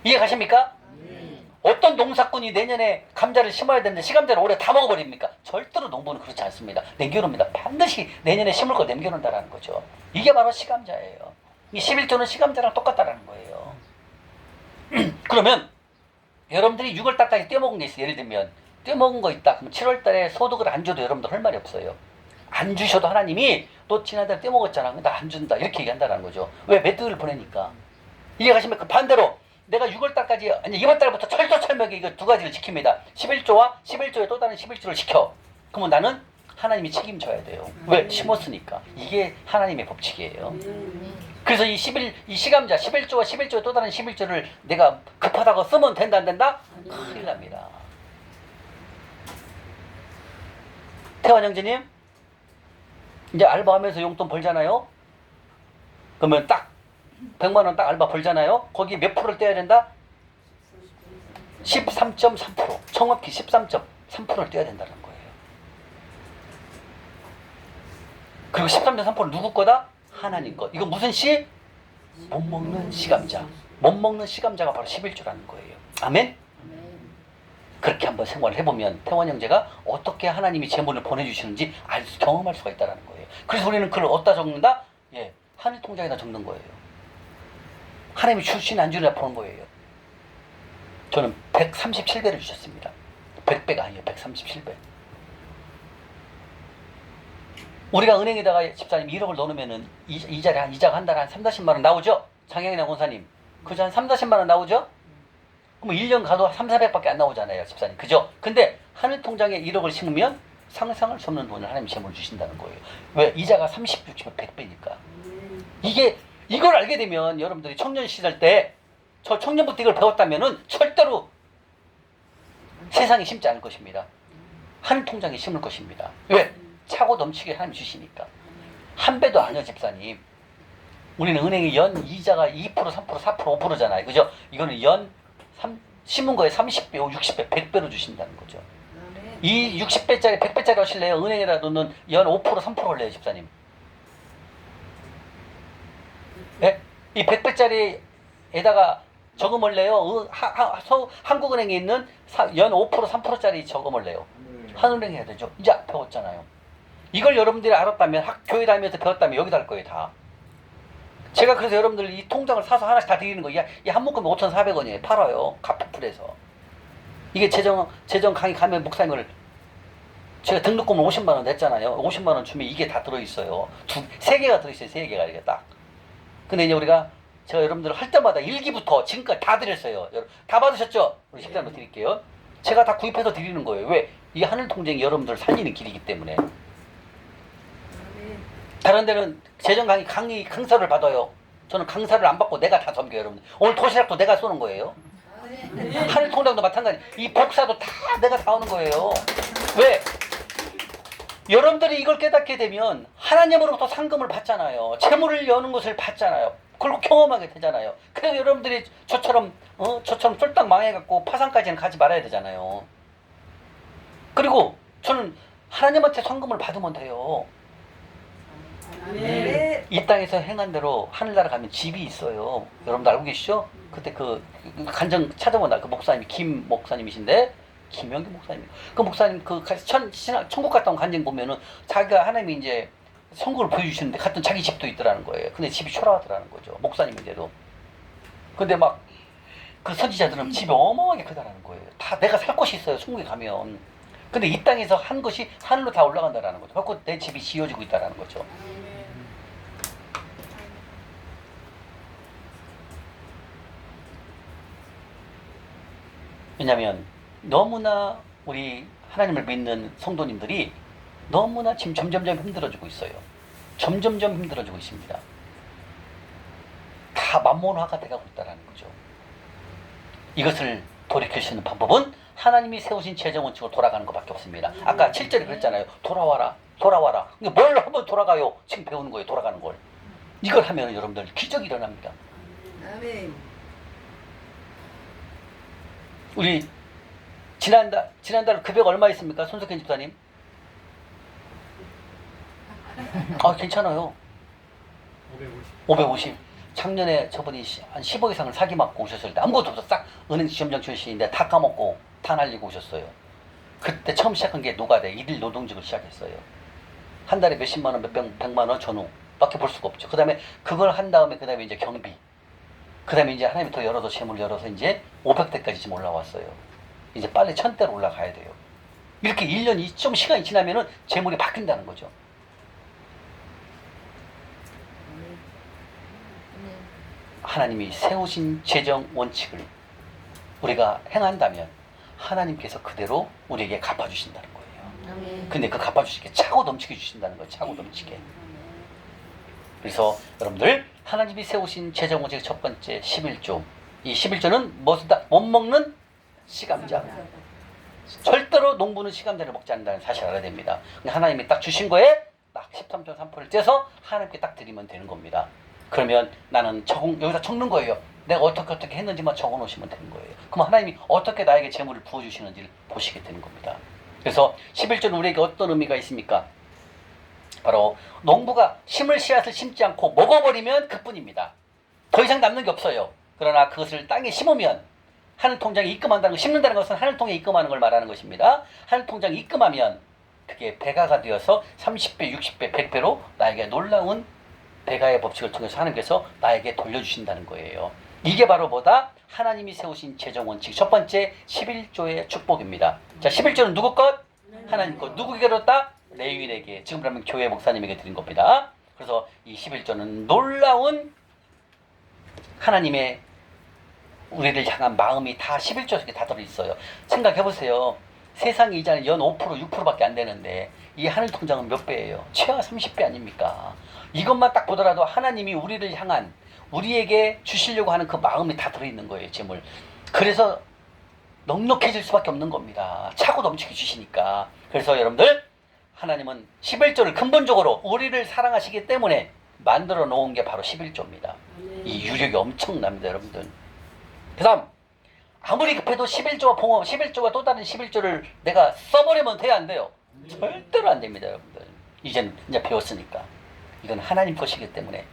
이해 가십니까? 어떤 농사꾼이 내년에 감자를 심어야 되는데 시감자를 올해 다 먹어버립니까? 절대로 농부는 그렇지 않습니다. 남겨놓습니다. 반드시 내년에 심을 거 남겨놓는다는 거죠. 이게 바로 시감자예요. 이 11조는 시감자랑 똑같다라는 거예요. 그러면 여러분들이 6월달까지 떼먹은 게 있어요. 예를 들면 떼먹은 거 있다. 그럼 7월달에 소득을 안 줘도 여러분들 할 말이 없어요. 안 주셔도 하나님이 너 지난달에 떼먹었잖아. 나 안 준다. 이렇게 얘기한다는 거죠. 왜? 메뚜기를 보내니까. 이해가시면 그 반대로 내가 6월달까지 아니 2월달부터 철저철명하게 이거 두 가지를 지킵니다. 11조와 11조에 또 다른 11조를 지켜. 그러면 나는 하나님이 책임져야 돼요. 왜? 심었으니까. 이게 하나님의 법칙이에요. 그래서 이 시감자 11조와 11조에 또 다른 11조를 내가 급하다고 쓰면 된다 안 된다? 큰일 납니다. 태환 형제님 이제 알바하면서 용돈 벌잖아요. 그러면 딱 100만 원 딱 알바 벌잖아요. 거기 몇 프로를 떼야 된다? 13.3%. 정확히 13.3%를 떼야 된다는 거예요. 그리고 13.3%는 누구 거다? 하나님 것. 이거 무슨 씨? 못 먹는 시감자. 못 먹는 시감자가 바로 11조라는 거예요. 아멘? 그렇게 한번 생활을 해보면 태원 형제가 어떻게 하나님이 재물을 보내주시는지 경험할 수가 있다는 거예요. 그래서 우리는 그걸 어디다 적는다? 예, 하늘 통장에다 적는 거예요. 하나님이 주시는 안 주느냐 보는 거예요. 저는 137배를 주셨습니다. 100배가 아니에요. 137배. 우리가 은행에다가 집사님 1억을 넣으면은 이자가 한 달에 한 3-40만 원 나오죠? 장영이나 권사님. 그죠? 한 3-40만 원 나오죠? 그럼 1년 가도 3-400밖에 안 나오잖아요, 집사님. 그죠? 근데 하늘 통장에 1억을 심으면 상상할 수 없는 돈을 하나님이 재물을 주신다는 거예요. 왜? 이자가 30, 60은 100배니까. 이걸 알게 되면 여러분들이 청년 시절 때 저 청년부터 이걸 배웠다면은 절대로 세상에 심지 않을 것입니다. 하늘 통장에 심을 것입니다. 왜? 차고 넘치게 하나님 주시니까. 한 배도 아니요, 집사님. 우리는 은행이 연 이자가 2%, 3%, 4%, 5%잖아요. 그죠? 이거는 심은 거에 30배, 60배, 100배로 주신다는 거죠. 이 60배짜리, 100배짜리 하실래요? 은행에다 놓는 연 5%, 3%를 내요, 집사님. 네? 이 100배짜리에다가 저금을 내요. 한국은행에 있는 연 5%, 3%짜리 저금을 내요. 한은행에 해야 되죠. 이제 배웠잖아요. 이걸 여러분들이 알았다면, 교회 다니면서 배웠다면 여기다 할 거예요, 다. 제가 그래서 여러분들 이 통장을 사서 하나씩 다 드리는 거예요. 이 한 묶음에 5,400원이에요. 팔아요. 카페풀에서. 이게 재정 강의 가면 목사님을 제가 등록금을 50만 원 냈잖아요. 50만 원 주면 이게 다 들어있어요. 세 개가 들어있어요. 세 개가 이게 딱. 근데 이제 우리가 제가 여러분들 할 때마다 1기부터 지금까지 다 드렸어요. 다 받으셨죠? 우리 식단으로 드릴게요. 제가 다 구입해서 드리는 거예요. 왜? 이 하늘 통장이 여러분들 살리는 길이기 때문에. 다른 데는 재정 강사를 받아요. 저는 강사를 안 받고 내가 다 섬겨요, 여러분. 오늘 도시락도 내가 쏘는 거예요. 하늘 통장도 마찬가지. 이 복사도 다 내가 다 하는 거예요. 왜? 여러분들이 이걸 깨닫게 되면 하나님으로부터 상금을 받잖아요. 재물을 여는 것을 받잖아요. 그리고 경험하게 되잖아요. 그래서 여러분들이 저처럼 쫄딱 망해갖고 파산까지는 가지 말아야 되잖아요. 그리고 저는 하나님한테 상금을 받으면 돼요. 네. 이 땅에서 행한 대로 하늘나라 가면 집이 있어요. 여러분들 알고 계시죠? 그때 그 간증 찾아본다. 그 목사님이 김 목사님이신데 김영기 목사님. 그 목사님 그 천국 갔다 온 간증 보면은 자기가 하나님이 이제 성국을 보여주시는데 갔던 자기 집도 있더라는 거예요. 근데 집이 초라하더라는 거죠. 목사님인데도. 근데 막 그 선지자들은 집이 어마어마하게 크다라는 거예요. 다 내가 살 곳이 있어요. 천국에 가면. 근데 이 땅에서 한 것이 하늘로 다 올라간다라는 거죠. 그래서 내 집이 지어지고 있다라는 거죠. 왜냐하면 너무나 우리 하나님을 믿는 성도님들이 너무나 지금 점점점 힘들어지고 있어요. 점점점 힘들어지고 있습니다. 다 만몬화가 돼가고 있다는 거죠. 이것을 돌이킬 수 있는 방법은 하나님이 세우신 재정원칙으로 돌아가는 것밖에 없습니다. 아까 7절에 그랬잖아요. 돌아와라. 돌아와라. 뭘 한번 돌아가요. 지금 배우는 거예요. 돌아가는 걸. 이걸 하면 여러분들 기적이 일어납니다. 아멘. 우리 지난달 급여가 얼마 있습니까? 손석현 집사님? 아, 괜찮아요. 550. 작년에 저분이 한 10억 이상을 사기 맞고 오셨을 때 아무것도 없어. 싹 은행 시험장 출신인데 다 까먹고 다 날리고 오셨어요. 그때 처음 시작한 게 노가대 일일 노동직을 시작했어요. 한 달에 몇십만 원, 백만 원 전후 밖에 볼 수가 없죠. 그 다음에 그걸 한 다음에 그 다음에 이제 경비. 그 다음에 이제 하나님이 더 열어서 재물 열어서 이제 500대까지 지금 올라왔어요. 이제 빨리 1000대로 올라가야 돼요. 이렇게 1년이 좀 시간이 지나면은 재물이 바뀐다는 거죠. 하나님이 세우신 재정 원칙을 우리가 행한다면 하나님께서 그대로 우리에게 갚아주신다는 거예요. 근데 그 갚아주시게 차고 넘치게 주신다는 거예요. 차고 넘치게. 그래서 여러분들 하나님이 세우신 재정 원칙 첫 번째 11조. 이 11조는 무엇이다? 못 먹는 시감장. 절대로 농부는 시감장을 먹지 않는다는 사실을 알아야 됩니다. 하나님이 딱 주신 거에 딱 13.3%를 떼서 하나님께 딱 드리면 되는 겁니다. 그러면 나는 여기다 적는 거예요. 내가 어떻게 했는지만 적어 놓으시면 되는 거예요. 그럼 하나님이 어떻게 나에게 재물을 부어주시는지를 보시게 되는 겁니다. 그래서 11조는 우리에게 어떤 의미가 있습니까? 바로 농부가 심을 씨앗을 심지 않고 먹어버리면 그뿐입니다. 더 이상 남는 게 없어요. 그러나 그것을 땅에 심으면 하늘 통장에 입금한다는 거, 심는다는 것은 하늘 통장에 입금하는 걸 말하는 것입니다. 하늘 통장에 입금하면 그게 배가가 되어서 30배, 60배, 100배로 나에게 놀라운 배가의 법칙을 통해서 하나님께서 나에게 돌려주신다는 거예요. 이게 바로 뭐다? 하나님이 세우신 재정 원칙 첫 번째 11조의 축복입니다. 자, 11조는 누구 것? 하나님 것. 누구에게 들었다? 레위인에게. 지금 그러면 교회 목사님에게 드린 겁니다. 그래서 이 11조는 놀라운 하나님의 우리를 향한 마음이 다 11조 속에 다 들어있어요. 생각해보세요. 세상 이자는 연 5%, 6%밖에 안 되는데 이 하늘 통장은 몇 배예요? 최하 30배 아닙니까? 이것만 딱 보더라도 하나님이 우리를 향한 우리에게 주시려고 하는 그 마음이 다 들어있는 거예요. 재물. 그래서 넉넉해질 수밖에 없는 겁니다. 차고 넘치게 주시니까. 그래서 여러분들 하나님은 11조를 근본적으로 우리를 사랑하시기 때문에 만들어 놓은 게 바로 11조입니다. 이 유력이 엄청납니다. 여러분들. 그 다음 아무리 급해도 11조와 봉헌, 11조와 또 다른 11조를 내가 써버리면 돼야 안 돼요. 절대로 안 됩니다. 여러분들. 이제 배웠으니까. 이건 하나님 것이기 때문에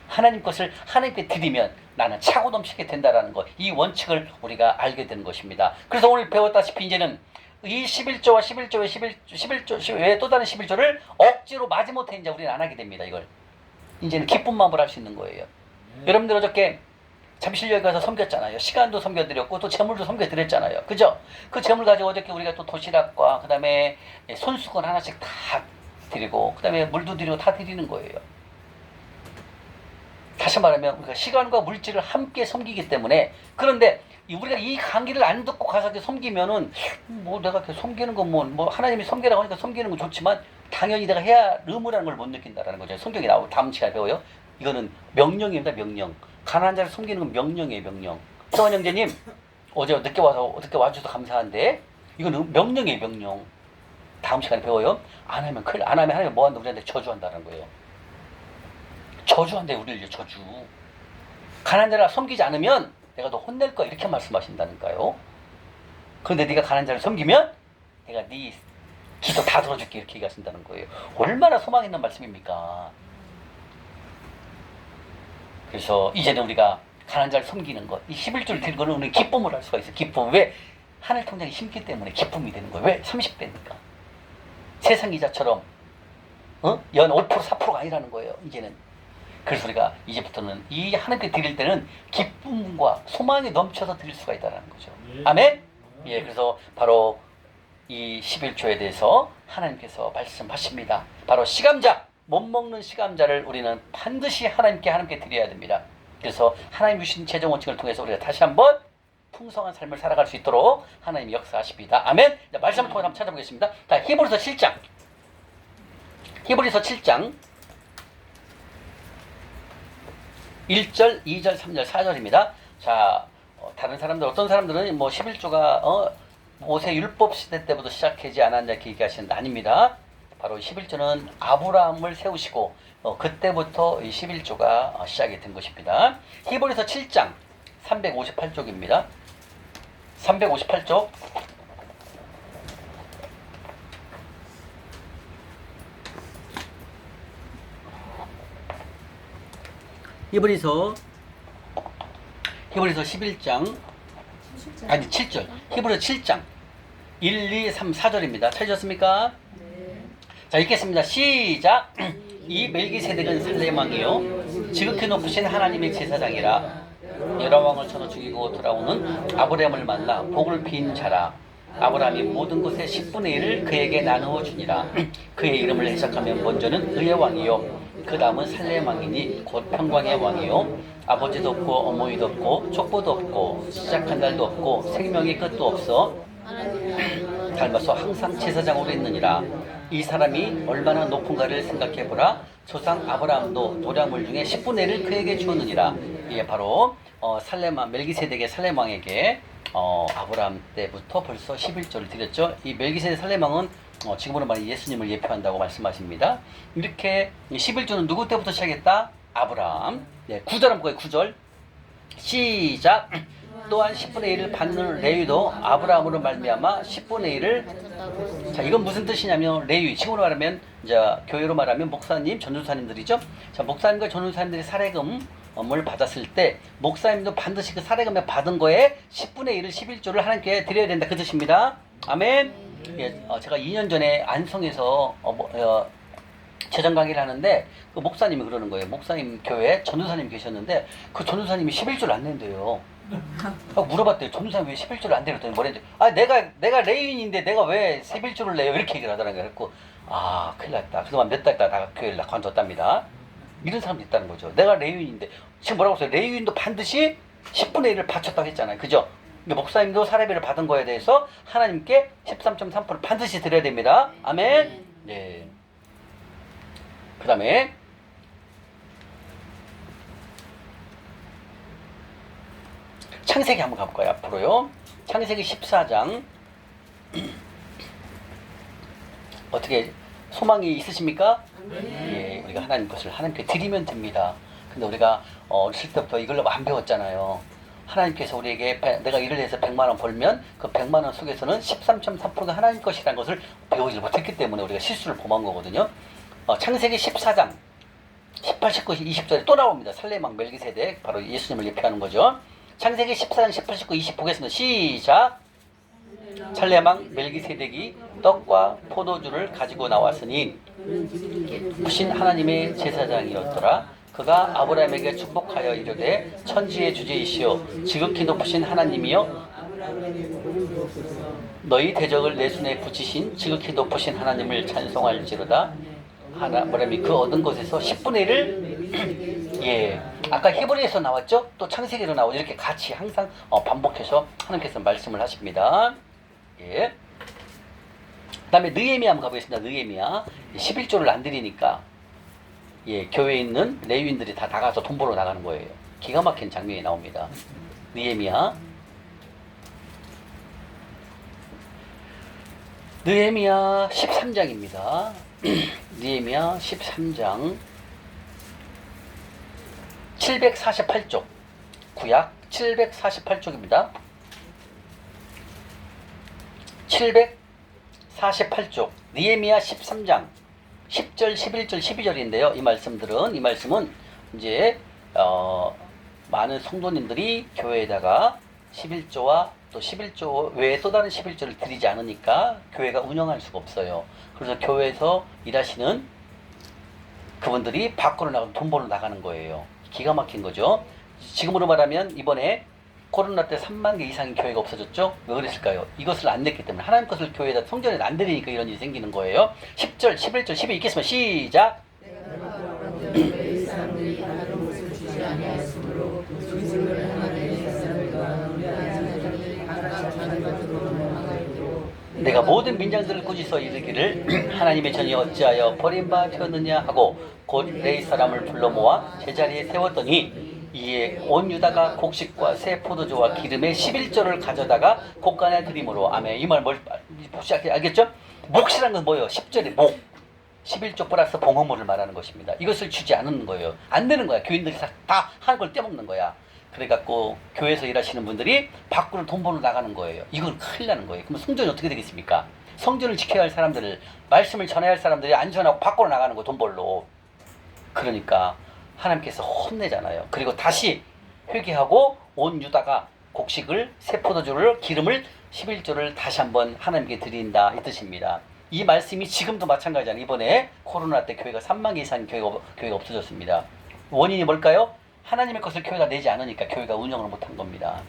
하나님 것을 하나님께 드리면 나는 차고 넘치게 된다라는 것, 이 원칙을 우리가 알게 되는 것입니다. 그래서 오늘 배웠다시피 이제는 이 11조와 11조 외에 또 다른 11조를 억지로 마지못해 이제 우리는 안 하게 됩니다. 이걸 이제는 기쁜 마음으로 할 수 있는 거예요. 여러분들 어저께 잠실 여기 가서 섬겼잖아요. 시간도 섬겨드렸고 또 재물도 섬겨드렸잖아요. 그죠? 그 재물 가지고 어저께 우리가 또 도시락과 그 다음에 손수건 하나씩 다 드리고 그 다음에 물도 드리고 다 드리는 거예요. 다시 말하면 우리가 시간과 물질을 함께 섬기기 때문에. 그런데 우리가 이 강의를 안 듣고 가서 이렇게 섬기면은 뭐 내가 이렇게 섬기는 건 뭐 하나님이 섬기라고 하니까 섬기는 건 좋지만 당연히 내가 해야 의무라는 걸 못 느낀다라는 거죠. 성경에 나오고 다음 시간에 배워요. 이거는 명령입니다. 명령. 가난한 자를 섬기는 건 명령이에요. 명령. 성원 형제님 어제 늦게 와주셔서 감사한데 이건 명령이에요. 명령. 다음 시간에 배워요. 안 하면 하나님이 뭐 한다 우리한테 저주한다는 거예요. 저주한대 우리를 저주. 가난한 자를 섬기지 않으면 내가 너 혼낼 거야 이렇게 말씀하신다니까요. 그런데 네가 가난한 자를 섬기면 내가 네 기도 다 들어줄게 이렇게 얘기하신다는 거예요. 얼마나 소망 있는 말씀입니까? 그래서 이제는 우리가 가난한 자를 섬기는 것, 이 11조를 들고는 우리는 기쁨을 할 수가 있어요. 기쁨. 왜? 하늘 통장이 심기 때문에 기쁨이 되는 거예요. 왜? 30배니까. 세상 이자처럼 연 5% 4%가 아니라는 거예요. 이제는. 그래서 우리가 이제부터는 이 하나님께 드릴 때는 기쁨과 소망이 넘쳐서 드릴 수가 있다는 거죠. 아멘? 예, 그래서 바로 이 11조에 대해서 하나님께서 말씀하십니다. 바로 시감자, 못 먹는 시감자를 우리는 반드시 하나님께 드려야 됩니다. 그래서 하나님 주신 재정 원칙을 통해서 우리가 다시 한번 풍성한 삶을 살아갈 수 있도록 하나님이 역사하십니다. 아멘? 자, 말씀을 통해서 한번 찾아보겠습니다. 자, 히브리서 7장. 히브리서 7장 1절, 2절, 3절, 4절입니다. 자, 다른 사람들, 어떤 사람들은 뭐 11조가 모세 율법 시대 때부터 시작하지 않았냐 이렇게 얘기하시는데 아닙니다. 바로 11조는 아브라함을 세우시고 그때부터 이 11조가 시작이 된 것입니다. 히브리서 7장 358쪽입니다. 358쪽. 히브리서 11장 아니 7절. 히브리서 7장 1, 2, 3, 4절입니다. 찾으셨습니까? 네. 자, 읽겠습니다. 시작. 이 멜기세덱은 살렘 왕이요 지극히 높으신 하나님의 제사장이라. 여러 왕을 쳐서 죽이고 돌아오는 아브라함을 만나 복을 빈 자라. 아브라함이 모든 것의 10분의 1을 그에게 나누어 주니라. 그의 이름을 해석하면 먼저는 의의 왕이요 그 다음은 살렘 왕이니 곧 평강의 왕이요 아버지도 없고 어머니도 없고 족보도 없고 시작한 날도 없고 생명의 끝도 없어 닮아서 항상 제사장으로 있느니라. 이 사람이 얼마나 높은가를 생각해보라. 조상 아브라함도 노량물 중에 10분의 1을 그에게 주었느니라. 이게 바로 멜기세덱의 살렘 왕에게 아브라함 때부터 벌써 11조를 드렸죠. 이 멜기세덱 살렘 왕은 지금으로 말하면 예수님을 예표한다고 말씀하십니다. 이렇게 11조는 누구 때부터 시작했다? 아브라함. 네, 9절 한번 볼까요? 9절. 시작. 또한 10분의 1을 받는 레위도 아브라함으로 말미암아 10분의 1을. 자, 이건 무슨 뜻이냐면 레위, 지금으로 말하면 이제 교회로 말하면 목사님, 전도사님들이죠. 자, 목사님과 전도사님들이 사례금을 받았을 때 목사님도 반드시 그 사례금에 받은 거에 10분의 1을 11조를 하나님께 드려야 된다 그 뜻입니다. 아멘. 예, 제가 2년 전에 안성에서 재정 강의를 하는데 그 목사님이 그러는 거예요. 목사님 교회에 전도사님 계셨는데 그 전도사님이 11조를 안 낸대요. 물어봤대요. 전도사님 왜 11조를 안 내렸더니 뭐랬는데 내가 레위인인데 내가 왜 11조를 내요? 이렇게 얘기를 하더라는 거예요. 그래서 큰일 났다. 그동안 몇 달 있다가 교회를 관뒀답니다. 이런 사람도 있다는 거죠. 내가 레위인인데 지금 뭐라고 했어요? 레위인도 반드시 10분의 1을 바쳤다고 했잖아요. 그죠? 목사님도 사례비를 받은 거에 대해서 하나님께 13.3%를 반드시 드려야 됩니다. 아멘. 네. 그 다음에 창세기 한번 가볼까요? 앞으로요. 창세기 14장. 어떻게 소망이 있으십니까? 예, 우리가 하나님 것을 하나님께 드리면 됩니다. 근데 우리가 어렸을 때부터 이걸로 안 배웠잖아요. 하나님께서 우리에게 내가 일을 해서 100만 원 벌면 그 100만 원 속에서는 13.3%가 하나님 것이라는 것을 배우지 못했기 때문에 우리가 실수를 범한 거거든요. 창세기 14장 18, 19, 20절에 또 나옵니다. 살렘 왕 멜기세덱, 바로 예수님을 예표하는 거죠. 창세기 14장 18, 19, 20 보겠습니다. 시작. 살렘 왕 멜기세덱이 떡과 포도주를 가지고 나왔으니 부신 하나님의 제사장이었더라. 그 그가 아브라함에게 축복하여 이르되 천지의 주제이시오 지극히 높으신 하나님이여 너희 대적을 내 손에 붙이신 지극히 높으신 하나님을 찬송할지로다. 아브라함이 그 얻은 것에서 10분의 1을 예, 아까 히브리에서 나왔죠? 또 창세기로 나오죠. 이렇게 같이 항상 반복해서 하나님께서 말씀을 하십니다. 예. 그 다음에 느헤미야 한번 가보겠습니다. 느헤미야 11조를 안 드리니까 예, 교회에 있는 레위인들이 다 나가서 돈 벌어 나가는 거예요. 기가 막힌 장면이 나옵니다. 느헤미야 13장입니다. 느헤미야 13장 748쪽 구약 748쪽입니다. 748쪽 느헤미야 13장 10절, 11절, 12절인데요. 이 말씀은 이제 많은 성도님들이 교회에다가 11조와 또 11조 외에 또 다른 11조를 드리지 않으니까 교회가 운영할 수가 없어요. 그래서 교회에서 일하시는 그분들이 밖으로 나가서 돈 벌러 나가는 거예요. 기가 막힌 거죠. 지금으로 말하면 이번에 코로나 때 3만 개 이상의 교회가 없어졌죠? 왜 그랬을까요? 이것을 안 냈기 때문에 하나님 것을 교회에다 성전에 안 드리니까 이런 일이 생기는 거예요. 10절, 11절, 12 읽겠습니다. 시작! 내가 모든 민장들을 꾸짖어 이르기를 하나님의 전이 어찌하여 버림바 되었느냐 하고 곧 레이 사람을 불러 모아 제자리에 세웠더니 이에 온 유다가 곡식과 새 포도주와 기름의 11조를 가져다가 곡간에 드림으로 아멘. 이 말 혹시 알겠죠? 몫이라는 건 뭐예요? 10절에 목 11조 플러스 봉헌물을 말하는 것입니다. 이것을 주지 않는 거예요. 안 되는 거야. 교인들이 다 하는 걸 떼먹는 거야. 그래갖고 교회에서 일하시는 분들이 밖으로 돈 벌러 나가는 거예요. 이건 큰일 나는 거예요. 그럼 성전이 어떻게 되겠습니까? 성전을 지켜야 할 사람들을, 말씀을 전해야 할 사람들이 안 전하고 밖으로 나가는 거 돈 벌러. 그러니까 하나님께서 혼내잖아요. 그리고 다시 회개하고 온 유다가 곡식을 새 포도주를 기름을 11조를 다시 한번 하나님께 드린다 이 뜻입니다. 이 말씀이 지금도 마찬가지잖아요. 이번에 코로나 때 교회가 3만 개 이상 교회가 없어졌습니다. 원인이 뭘까요? 하나님의 것을 교회가 내지 않으니까 교회가 운영을 못한 겁니다.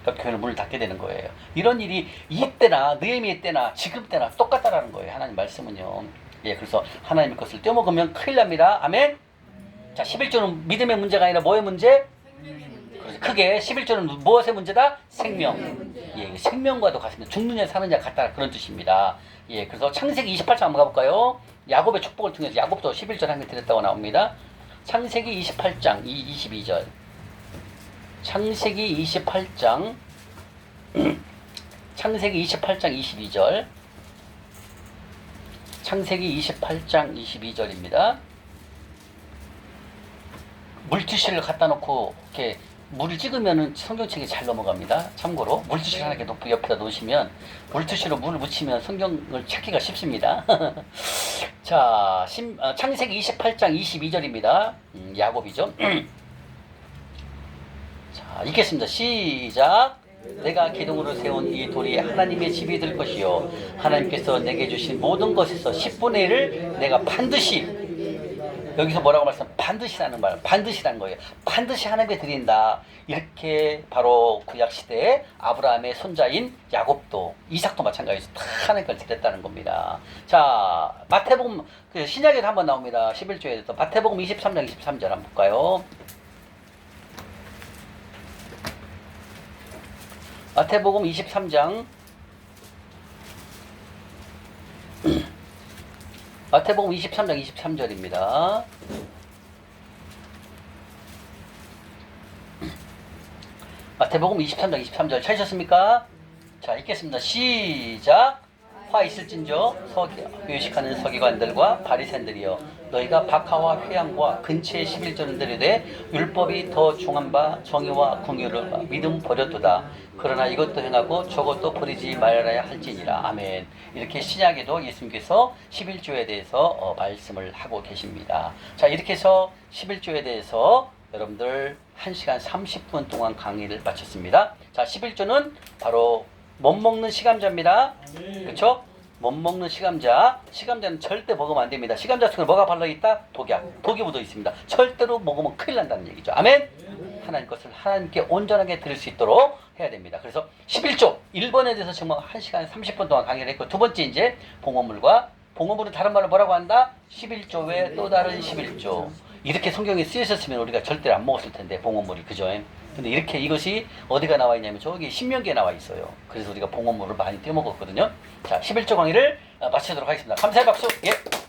그러니까 교회는 문을 닫게 되는 거예요. 이런 일이 이때나 느헤미야 때나 지금 때나 똑같다라는 거예요. 하나님 말씀은요. 예, 그래서 하나님의 것을 떼먹으면 큰일 납니다. 아멘. 자, 11조는 믿음의 문제가 아니라 뭐의 문제? 크게 11조는 무엇의 문제다? 생명. 예, 생명과도 같습니다. 죽느냐 사느냐 같다 그런 뜻입니다. 예, 그래서 창세기 28장 한번 가볼까요? 야곱의 축복을 통해서 야곱도 11절 한 개 드렸다고 나옵니다. 창세기 28장 22절. 창세기 28장 창세기 28장 22절. 창세기 28장 22절입니다. 물티슈를 갖다 놓고 이렇게 물을 찍으면은 성경책이 잘 넘어갑니다. 참고로 물티슈를 하나 이렇게 옆에다 놓으시면 물티슈로 물을 묻히면 성경을 찾기가 쉽습니다. 자, 창세기 28장 22절입니다. 야곱이죠. 자, 읽겠습니다. 시작. 내가 기둥으로 세운 이 돌이 하나님의 집이 될 것이요 하나님께서 내게 주신 모든 것에서 10분의 1을 내가 반드시, 여기서 뭐라고 반드시라는 말, 반드시라는 거예요. 반드시 하나님께 드린다. 이렇게 바로 구약 시대에 아브라함의 손자인 야곱도, 이삭도 마찬가지로 다 하나님께 드렸다는 겁니다. 자, 마태복음 신약에도 한번 나옵니다. 11조에도 마태복음 23장 23절 한번 볼까요? 마태복음 23장 마태복음 23장 23절입니다. 마태복음 23장 23절 찾으셨습니까? 자, 읽겠습니다. 시작. 화 있을진저 외식하는 서기관들과 바리새인들이여 너희가 박하와 회양과 근처의 11조는 드리되 율법이 더 중한 바 정의와 공의를 믿음 버렸도다. 그러나 이것도 행하고 저것도 버리지 말아야 할지니라. 아멘. 이렇게 신약에도 예수님께서 11조에 대해서 말씀을 하고 계십니다. 자, 이렇게 해서 11조에 대해서 여러분들 1시간 30분 동안 강의를 마쳤습니다. 자, 11조는 바로 못 먹는 시감자입니다. 그렇죠? 못 먹는 시감자. 시감자는 절대 먹으면 안 됩니다. 시감자 속에 뭐가 발라있다? 독약. 독이 묻어 있습니다. 절대로 먹으면 큰일 난다는 얘기죠. 아멘? 하나님 것을 하나님께 온전하게 드릴 수 있도록 해야 됩니다. 그래서 11조 1번에 대해서 정말 1시간 30분 동안 강의를 했고, 두 번째 이제 봉헌물과, 봉헌물은 다른 말로 뭐라고 한다? 11조 외에 또 다른 11조. 이렇게 성경에 쓰여졌으면 우리가 절대로 안 먹었을 텐데, 봉헌물이. 그죠? 근데 이렇게 이것이 어디가 나와 있냐면 저기 신명기에 나와 있어요. 그래서 우리가 봉헌물을 많이 떼먹었거든요. 자, 11조 강의를 마치도록 하겠습니다. 감사의 박수. 예.